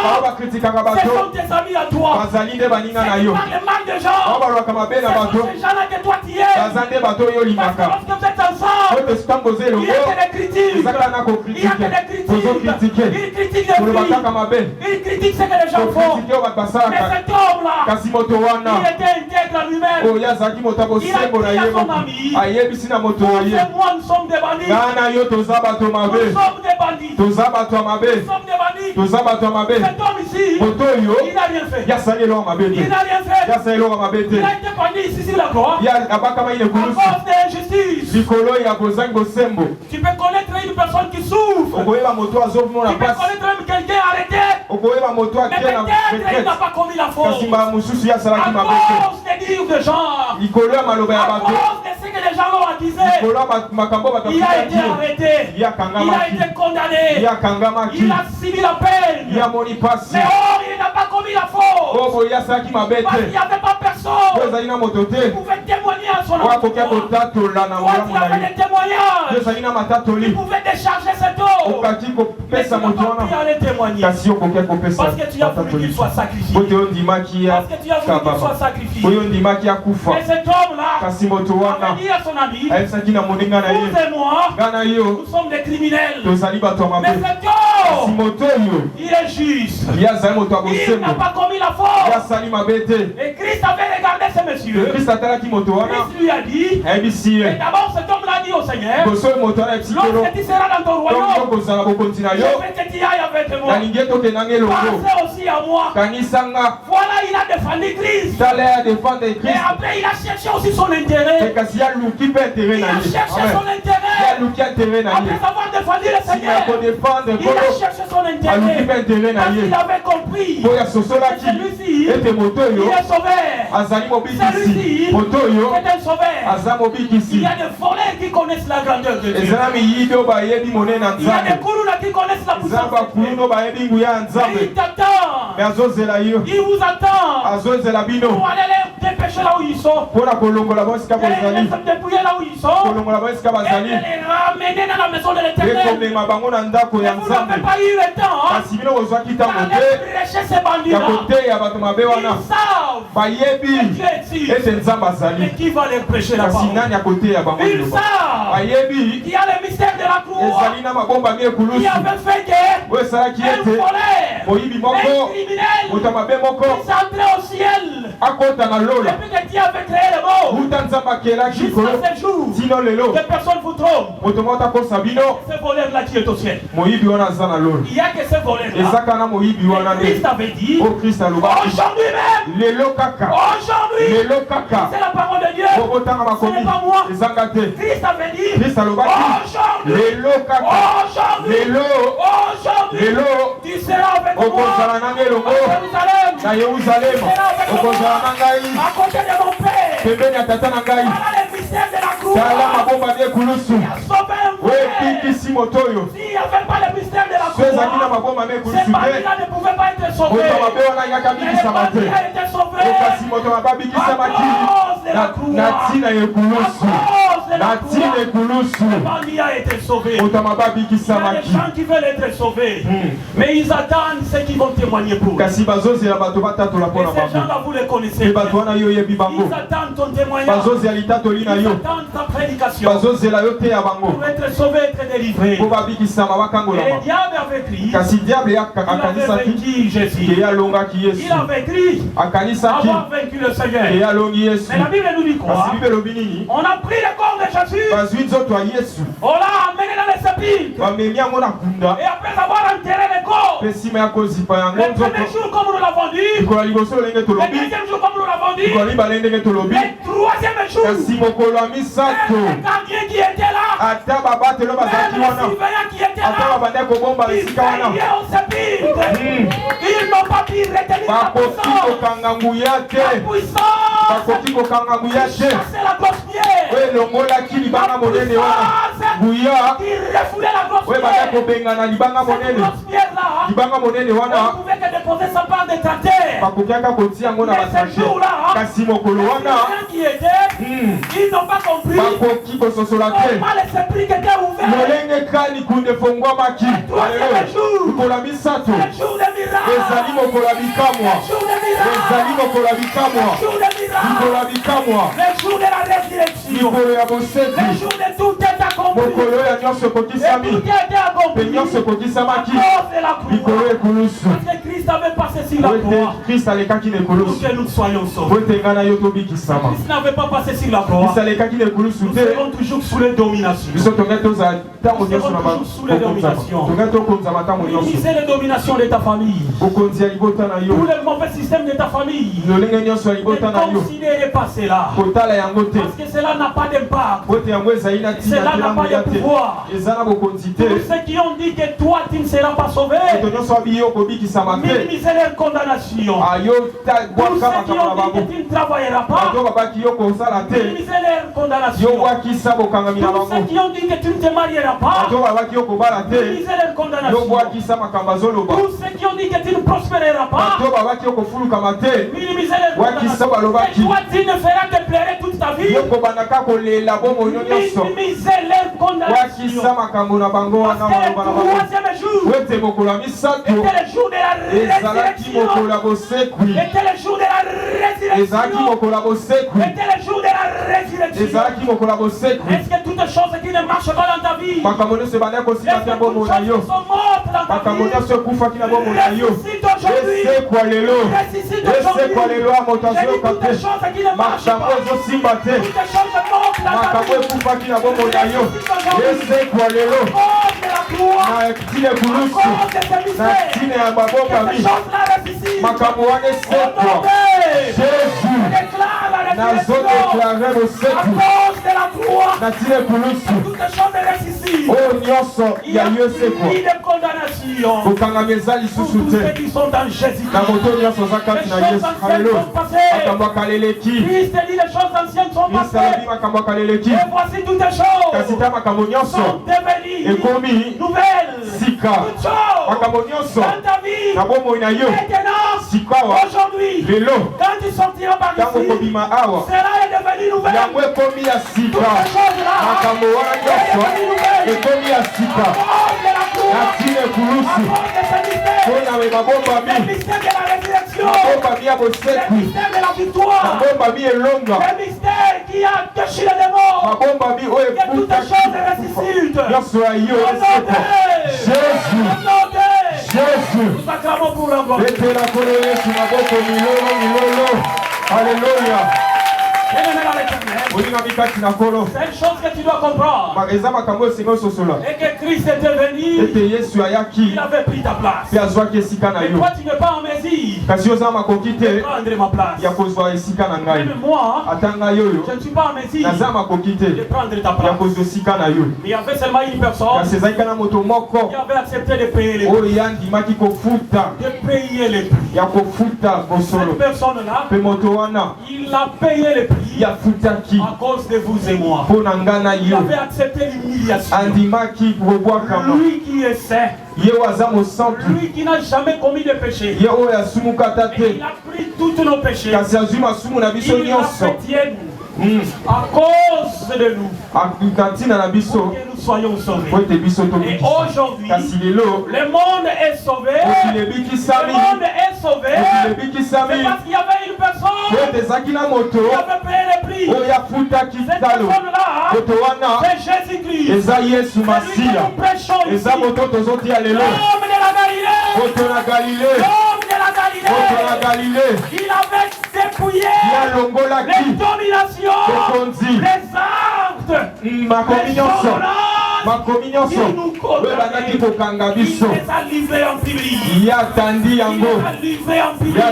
ce sont tes amis à toi. Ceux qui parlent mal des gens, ce sont ces gens-là que toi tu es. Parce que lorsque vous êtes ensemble, il y a que des critiques. Il y a que des critiques. Ils critiquent les filles. Ils critiquent ce que les gens font. Mais cet homme-là, il était intègre à lui-même. Il a dit à son ami, vous et moi nous sommes des bandits. Nous sommes des bandits. Cet homme ici, il n'a rien fait. Il n'a rien fait. Il a été pendu ici sur la croix à cause de l'injustice. Tu peux connaître une personne qui souffre. Tu peux connaître même quelqu'un arrêté. Mais peut-être il n'a pas commis la faute. À cause des dires de gens, à cause de ce que les gens l'ont accusé, il a été arrêté. Il a été condamné. Il a subi la peine. Mais or, il n'a pas commis la faute. Parce qu'il n'y avait pas personne qui pouvait témoigner à son âme. Toi, tu avais des témoignages. Il pouvait te décharger cet eau. Mais tu n'as pas pu aller témoigner. Parce que tu as voulu qu'il soit sacrifié. Parce que tu as voulu qu'il soit sacrifié. Et cet homme-là a dit à son ami, vous et moi, nous sommes des criminels. Mais cet homme, il est juste. Il n'a pas commis la faute. Et Christ avait regardé ce monsieur. Christ lui a dit, et d'abord cet homme l'a dit au Seigneur, lorsque tu seras dans ton royaume, je veux que tu ailles avec moi. Pensez aussi à moi. Voilà, il a défendu Christ. Et après, il a cherché aussi son intérêt. Il a cherché son intérêt. Après avoir défendu le Seigneur, il a cherché son intérêt. Parce qu'il avait compris que celui-ci, il est sauveur. Celui-ci, c'est un sauveur. Il y a des voleurs qui connaissent la grandeur de Dieu. Il y a des kouroulas qui connaissent la puissance de Dieu. Et il t'attend. Il vous attend pour aller les dépêcher là où ils sont. Et les dépouiller là où ils sont. Et les ramener dans la maison de l'Éternel. Mais vous n'avez pas eu le temps d'aller prêcher ces bandits-là. Ils savent que Dieu existe. Mais qui va les prêcher là-bas? Ils savent qu'il y a le mystère de la croix. Qui avait fait que un voleur, un criminel, qui s'entrait au ciel. Depuis que Dieu avait créé le monde, jusqu'à ce jour, que personne vous trompe. Ce voleur-là qui est au ciel. Il n'y a que ce voleur-là. Christ avait dit, aujourd'hui même, aujourd'hui, c'est la parole de Dieu. Ce n'est pas moi. Christ avait dit, aujourd'hui, tu seras avec moi à Jérusalem. À côté de mon Père. Voilà les mystères de la croix. Il a sauvé un frère. S'il n'y avait pas le mystère de la croix, ces bandits-là ne pouvaient pas être sauvés. Mais les bandits a été sauvés à cause de la croix. Le bandit a été sauvé. Il y a des gens qui veulent être sauvés, mais ils attendent ceux qui vont témoigner pour eux. Et ces gens-là, vous les connaissez. Ils attendent ton témoignage. Ils attendent ta prédication pour être sauvés, être délivrés. Et le diable avait crié. Il avait vaincu Jésus. Il avait crié avoir vaincu le Seigneur. Mais la Bible nous dit quoi? On a pris le corps de Jésus. On l'a amené dans les sépulcres. Et après avoir enterré le corps, le premier jour comme nous l'avons dit, le deuxième jour comme nous l'avons dit, le troisième jour, les gardiens qui étaient là, les surveillants qui étaient là, ils veillaient au sépulcre. Ils n'ont pas pu retenir la puissance. Chasser la grosse pierre. Qui refoulait la grosse pierre. Cette grosse pierre-là, on ne pouvait que déposer sa part de terre. Mais ce jour-là, les gens qui étaient, ils n'ont pas compris. Comment les sépulcres étaient ouverts. Et troisième jour, le jour des miracles. Le jour de la résurrection. Le jour de tout est accompli. Et tout est accompli. À cause de la croix. Parce que Christ avait passé sur la croix. Pour que nous soyons sauvés. Christ n'avait pas passé sur la croix. Nous serons toujours sous les dominations. Nous serons toujours sous les dominations. Utiliser les dominations de ta famille. Tous les mauvais systèmes de ta famille. Considérez pas cela. Parce que cela n'a pas d'impact. Cela n'a pas de pouvoir. Tous ceux qui ont dit que toi tu ne seras pas sauvé, minimisez leur condamnation. Tous ceux qui ont dit que tu ne travailleras pas, minimisez leur condamnation. Tous ceux qui ont dit que tu ne te marieras pas, minimisez leur condamnation. Tous ceux qui ont dit que tu ne prospéreras pas, minimisez leur condamnation. Et toi tu ne feras que pleurer toute ta vie, minimisez leur condamnation. Parce que le troisième jour était le jour de la résurrection. Était le jour de la résurrection. Était le jour de la résurrection. Est-ce que toutes les choses qui ne marchent pas dans ta vie, est-ce que toutes les choses qui sont mortes dans ta vie, ressuscite aujourd'hui. Ressuscite aujourd'hui. J'ai dit toutes les choses qui ne marchent pas, toutes les choses mortes dans ta vie, ressuscite aujourd'hui. À cause de la croix, à cause de ce mystère, que ces choses-là ressuscitent. Au nom de Jésus, je déclare la résurrection. À cause de la croix, toutes les choses ressuscitent. Il y a plus de condamnation pour tous ceux qui sont dans Jésus. Les choses anciennes sont passées. Christ dit les choses anciennes sont passées. Et voici toutes les choses sont devenues nouvelles. Toutes choses dans ta vie maintenant, aujourd'hui, quand tu sortiras par ici, cela est devenu nouvelle. Toutes les choses là est devenu nouvelle. Le mystère de la résurrection, le mystère de la victoire, le mystère qui a déchiré les démons, que toutes les choses ressuscitent. Au nom de Jésus, nous acclamons pour l'envoi. Alléluia. Bien-aimé dans l'Éternel, c'est une chose que tu dois comprendre. Et que Christ était venu, il avait pris ta place. Et toi, tu n'es pas en mesure de prendre ma place. Même moi, je ne suis pas en mesure de prendre ta place. Il y avait seulement une personne qui avait accepté de payer les prix. Cette personne-là, il a payé les prix à cause de vous et moi. Il avait accepté l'humiliation. Lui qui est saint, lui qui n'a jamais commis de péché, il a pris tous nos péchés. Il a fait tienne à cause de nous, que nous soyons sauvés. Et aujourd'hui, le monde est sauvé. Le monde est sauvé. C'est parce qu'il y avait une personne qui avait payé le prix. Cette personne-là, c'est Jésus-Christ. C'est lui que nous prêchons ici. L'homme de la Galilée. L'homme de la Galilée. Il avait dépouillé les dominations, les actes, les ordonnances qui nous condamnaient. Il les a livrés en public. Il les a livrés en public.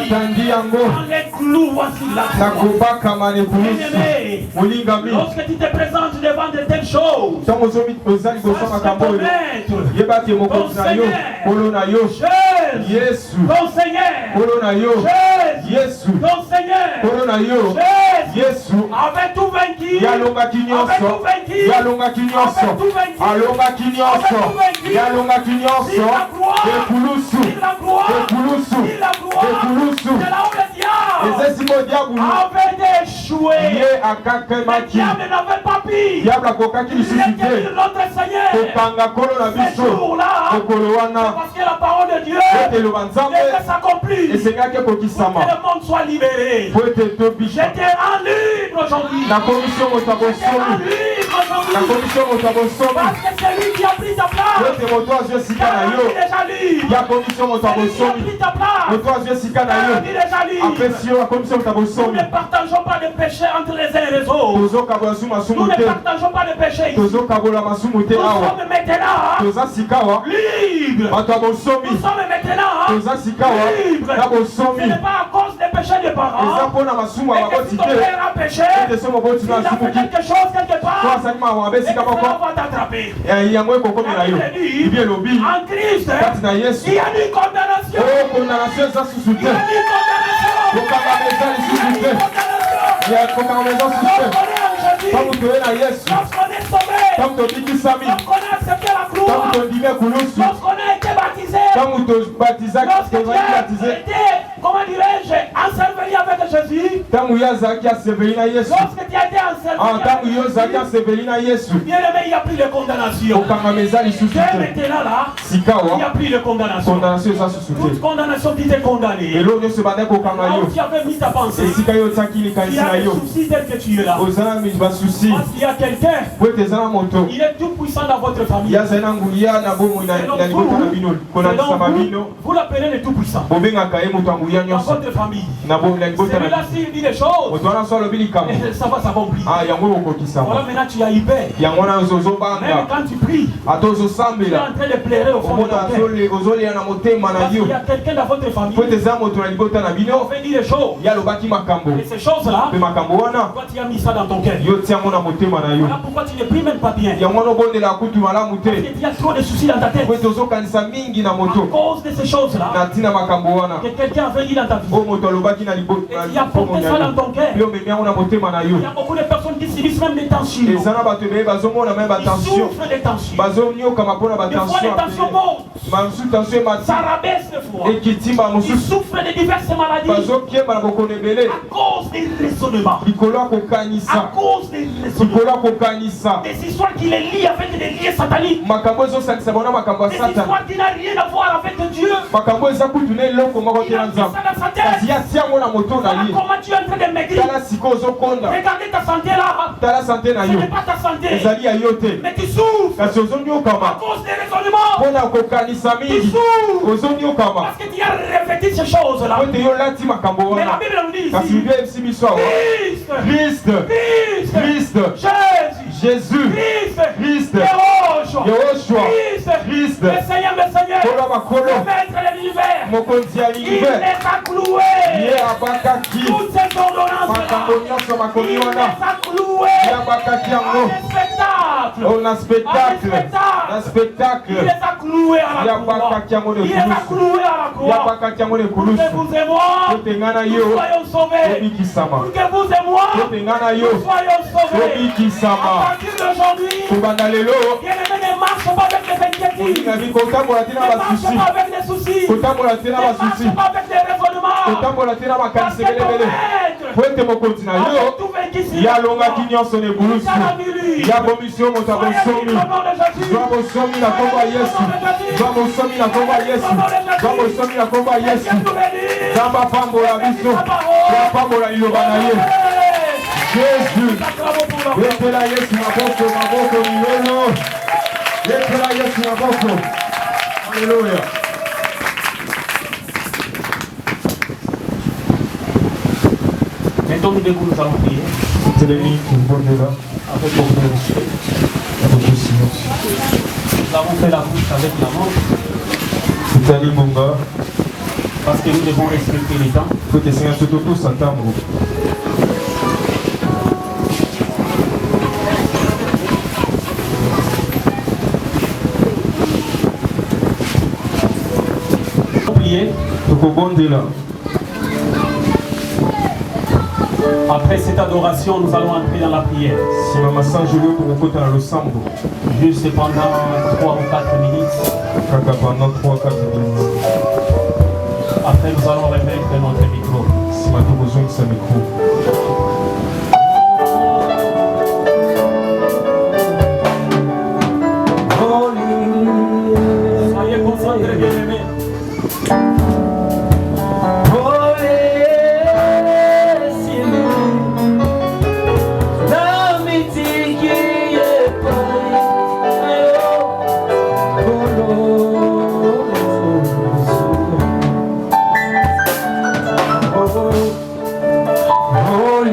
Dans les clous, voici là. Bien-aimé, lorsque tu te présentes devant de telles choses, sache que ton maître, ton Seigneur, Jésus, ton Seigneur, Jésus, ton Seigneur, Jésus, avait tout vaincu, avait échoué. Le diable n'avait pas pu. Il a dit notre Seigneur. Ce jour-là, parce que la parole de Dieu devait s'accomplir. Que le monde soit libéré. J'étais en libre aujourd'hui. J'étais en libre aujourd'hui. Parce que c'est lui qui a pris ta place. Car on est déjà libre. C'est lui qui a pris ta place. Car on est déjà libre. Nous ne partageons pas de péché entre les uns et les autres. Nous ne partageons pas de péché ici. Nous sommes maintenant libres. Nous sommes maintenant libres. Ce n'est pas à cause des péchés des parents. Et que si ton père a péché, il a fait quelque chose quelque part, et que cela va t'attraper. En Christ, il y a une condamnation. Il y a une condamnation. Lorsqu'on est sauvé, lorsqu'on a accepté la croix, lorsqu'on a été baptisé, lorsque tu as été, comment dirais-je, ensevelé venu avec Jésus, lorsque tu as été enseigné, bien aimé, il n'y a plus de condamnation. Dès maintenant là, il n'y a plus de condamnation. Toute condamnation qui t'est condamnée. Là où tu avais mis ta pensée, il y a des soucis tel que tu es là. Parce qu'il y a quelqu'un, il est tout puissant dans votre famille. Vous l'appelez le tout puissant. Dans votre famille. Celui-là, s'il dit des choses, ça va s'accomplir. Voilà, maintenant tu as eu peur. Même quand tu pries, tu es en train de pleurer au fond de ton cœur. Parce qu'il y a quelqu'un dans votre famille qui fait dire des choses. Et ces choses-là, pourquoi tu as mis ça dans ton cœur? Voilà pourquoi tu ne pries même pas bien. Parce qu'il y a trop de soucis dans ta tête. À cause de ces choses-là, que quelqu'un a fait dire dans ta vie. Et tu as porté ça dans ton cœur. Il y a beaucoup de personnes qui subissent même des tensions. Ils souffrent des tensions. Des fois les tensions montent. Ça rabaisse des fois. Ils souffrent de diverses maladies. À cause des raisonnements. À cause des raisonnements. Des histoires qui les lient avec des liens sataniques. Des histoires qui n'ont rien à voir avec Dieu. Il a mis ça dans sa tête. Voilà comment tu es en train de maigrir. Regardez ta santé là. Ce n'est pas ta santé. Mais tu souffres. À cause des raisonnements. Tu souffres. Parce que tu as répété ces choses-là. Mais la Bible nous dit ici, Christ, Jésus, Christ, Yehoshua, Christ, le Seigneur, le Maître de l'univers, il les a cloués. Toutes ces ordonnances, il les a cloués. Un spectacle. Il les a cloués à la croix. Il les a cloués à la croix. Pour que vous et moi, nous soyons sauvés. Pour que vous et moi, nous soyons sauvés. À partir d'aujourd'hui, bien-aimés, ne marche pas avec des inquiétudes. Ne marche pas avec des soucis. Ne marche pas avec des raisonnements. Parce que ton maître, tout vaincu ici, il a Jésus, yekela Yesu maboko milolo, yekela Yesu maboko, alléluia. Maintenant, nous allons prier. C'est les lignes qui vont là. Avec beaucoup de respect. Avec le silence. Nous avons fait la bouche avec la main. Italie Monga. Parce que nous devons respecter les temps. Faut que c'est un tout s'entendre. Après cette adoration, nous allons entrer dans la prière. Juste pendant 3 ou 4 minutes. Après, nous allons remettre notre micro. Soyez concentrés, bien-aimés. Oh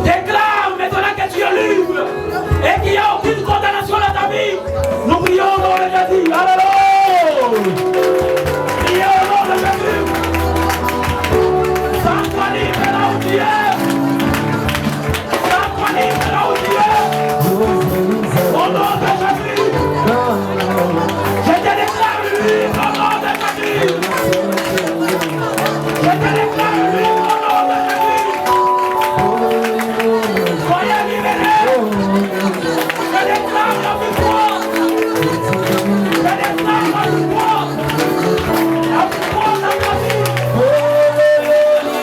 Déclare maintenant que tu es libre et qu'il n'y a aucune condamnation dans ta vie. Nous prions au nom de Jésus. Alléluia. Prions au nom de Jésus. Sens-toi libre là où tu es. Sens-toi libre là où tu es. Au nom de Jésus. Je te déclare libre au nom de Jésus. Je te déclare libre au nom de Jésus. Soyez libérés. Je déclare la victoire. Je déclare la victoire. La victoire dans ta vie.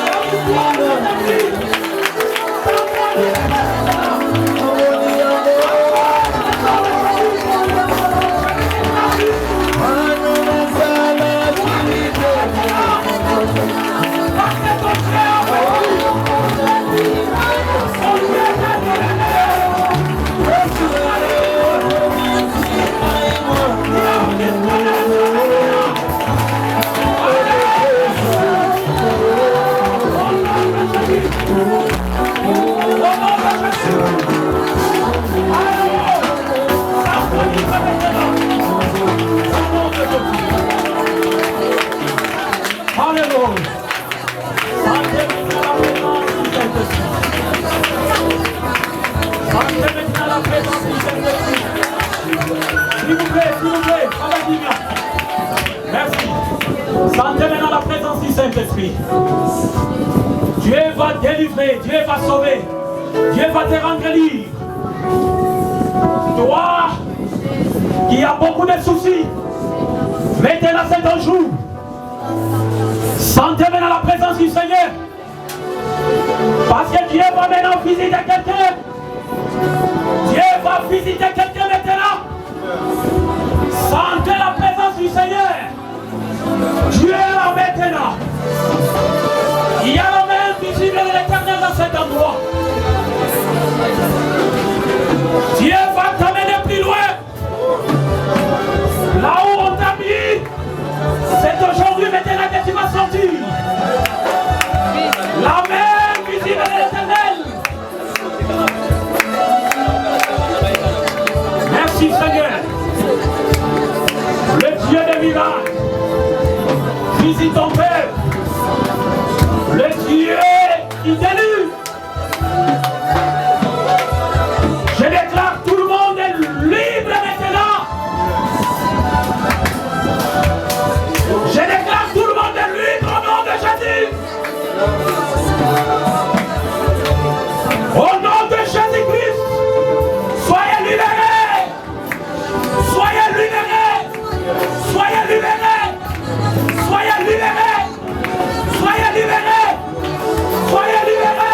La victoire dans ta vie. S'il vous plaît, merci. Sentez maintenant la présence du Saint-Esprit. Dieu va délivrer, Dieu va sauver, Dieu va te rendre libre. Toi qui as beaucoup de soucis, maintenant c'est ton jour. Sentez maintenant la présence du Seigneur. Parce que Dieu va maintenant visiter quelqu'un. Dieu va visiter quelqu'un maintenant. Sentez la présence du Seigneur. Dieu est là maintenant. Il y a la main visible de l'Éternel dans cet endroit. Dieu va t'amener plus loin. Là où on t'a mis, c'est aujourd'hui maintenant que tu vas sortir. La main visible de l'Éternel. Merci Seigneur. Le Dieu des miracles. Visite ton peuple. Le Dieu qui délivre. Je déclare tout le monde est libre maintenant. Je déclare tout le monde est libre au nom de Jésus. Au nom de Jésus-Christ, soyez libérés. Soyez libérés. Soyez libérés. Soyez libérés. Soyez libérés. Soyez libérés.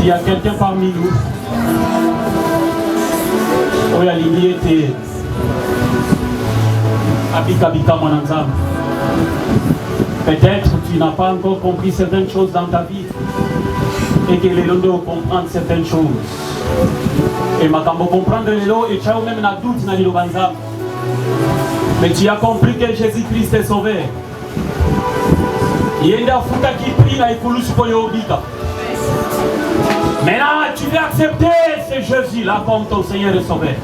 S'il y a quelqu'un parmi nous, où la lignée était Abika Monanzam, peut-être tu n'as pas encore compris certaines choses dans ta vie et que les lots comprendre certaines choses. Et ma cambo comprendre les lots et tu as même un doute dans les lots. Mais tu as compris que Jésus-Christ est sauvé. Il y a une fouta qui prie dans les couloirs pour les obika. Maintenant, tu veux accepter ce Jésus-là comme ton Seigneur et Sauveur.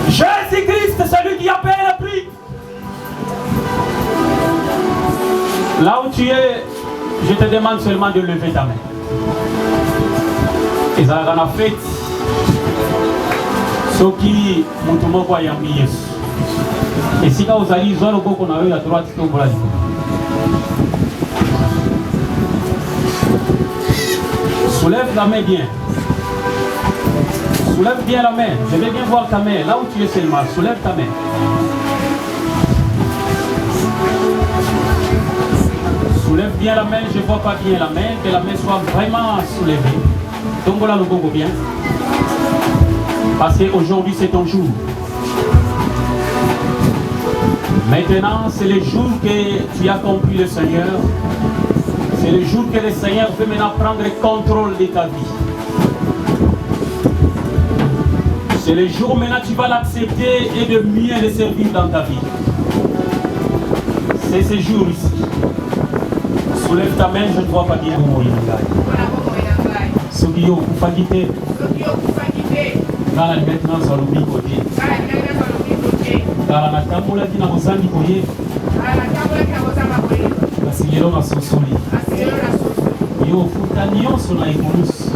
Jésus-Christ, c'est celui qui a payé le prix. Là où tu es, je te demande seulement de lever ta main. Et ça a fait ce qui m'a dit. Et si vous allez voir le qu'on a eu la droite, c'est pour la vie. Soulève la main bien. Soulève bien la main. Je vais bien voir ta main. Là où tu es seulement, soulève ta main. Soulève bien la main. Je ne vois pas bien la main. Que la main soit vraiment soulevée. Donc voilà le gogo bien. Parce qu'aujourd'hui c'est ton jour. Maintenant c'est le jour que tu as compris le Seigneur. C'est le jour que le Seigneur veut maintenant prendre le contrôle de ta vie. C'est le jour maintenant que tu vas l'accepter et de mieux le servir dans ta vie. C'est ce jour ici. Soulève ta main, je ne vois pas bien. Ce qui est au Koufagité. Dans la maintenant sur le côté. Dans la tamoula qui n'a pas de courrier. Parce qu'il y a un sosoli. Yo futanio sur la écoulus.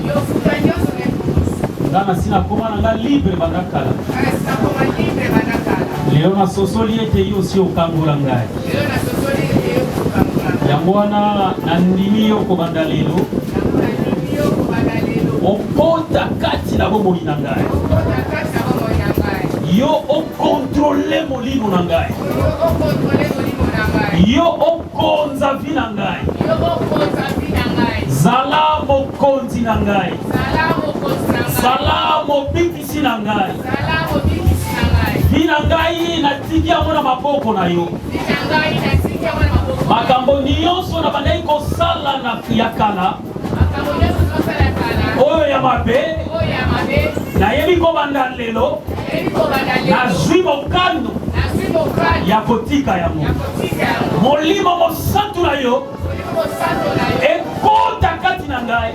Dans la sina commande libre bandakala. Léon sosoli était aussi au Kangolangai. Yamwana nandimi yo kobandalelo. Okota kati na bomo inangai. Yo o contrôler molimo nangai. Yo o konza vinangai. Zala mo konzi nangai. Zala mo bikisi nangai. Vinangai na tiki amona mapoko na yo. Makambo nyonso na bandai ko sala na yakala. Oyo ya mabe. Na yebi ko banda lelo. Na zwi mokando. Ya kotika ya mo. Molimo mo santu na yo. Ekota kati na ngai.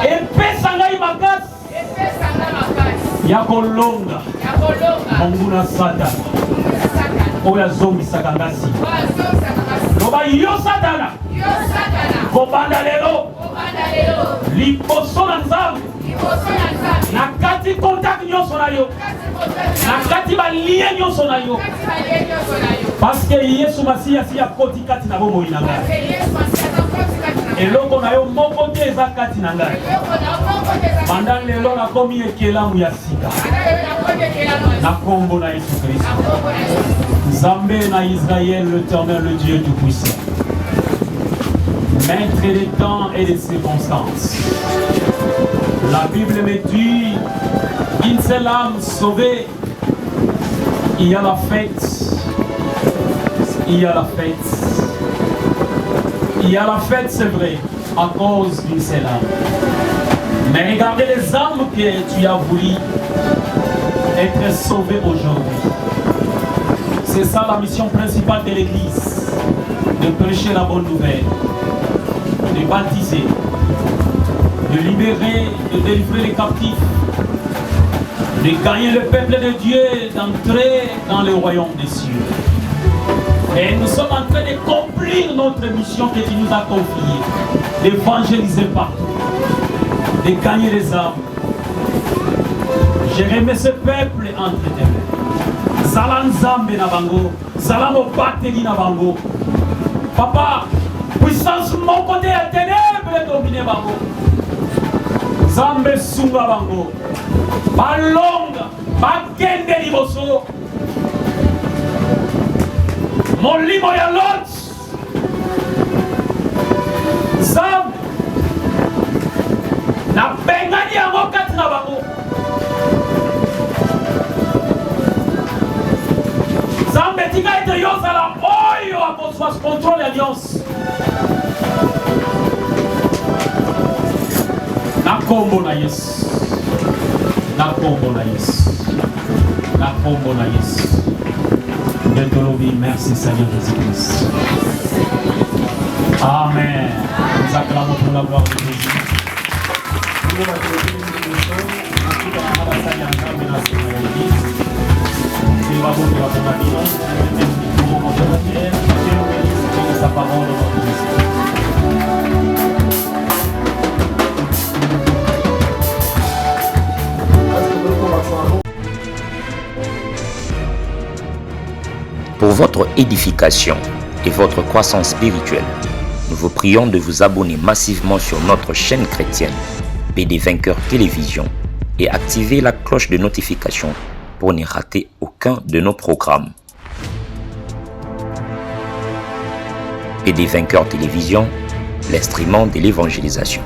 Epesa ngai makasi. Ya kolonga. Monguna sata. Oya zombi sakangasi. Loba yo satana. Kobanda lelo. Liposo na nzambe. Na kati contact nyonso na yo. Na kati ba lien nyonso na yo. Parce que Yesu Masiya si ya koti kati na bomo ina ngai. Eloko na yo moko te eza kati na ngai. Banda lelo na komi ekelamu ya sika. Na kombo na Yesu Kristo. Nzambe na Israël, l'Éternel, le Dieu tout-puissant. Maître des temps et des circonstances. La Bible me dit qu'une seule âme sauvée, il y a la fête. Il y a la fête. Il y a la fête, c'est vrai, à cause d'une seule âme. Mais regardez les âmes que tu as voulu être sauvées aujourd'hui. C'est ça la mission principale de l'Église, de prêcher la bonne nouvelle, de baptiser, de libérer, de délivrer les captifs, de gagner le peuple de Dieu, d'entrer dans le royaume des cieux. Et nous sommes en train d'accomplir notre mission que tu nous as confiée, d'évangéliser partout, de gagner les âmes. J'ai remis ce peuple entre tes mains. Zala nzambe na bango, zala mobateli na bango. Papa, puissance mon côté à ténèbres dominer bango. Zambe sunga bango. Balonga, bakende liboso. Molimo ya lot. Zambe, Na bengani yango kati na bango. Zambe tika ete yozala oyo akozwa contrôle ya nyonso. Na kombo na Yesu. Na kombo na Yesu. Na kombo na Yesu. Merci Seigneur Jésus-Christ. Amen. Nous acclamons pour la gloire de Jésus. Sa parole au Jésus. Pour votre édification et votre croissance spirituelle, nous vous prions de vous abonner massivement sur notre chaîne chrétienne PD Vainqueur Télévision et activer la cloche de notification pour ne rater aucun de nos programmes. PD Vainqueur Télévision, l'instrument de l'évangélisation.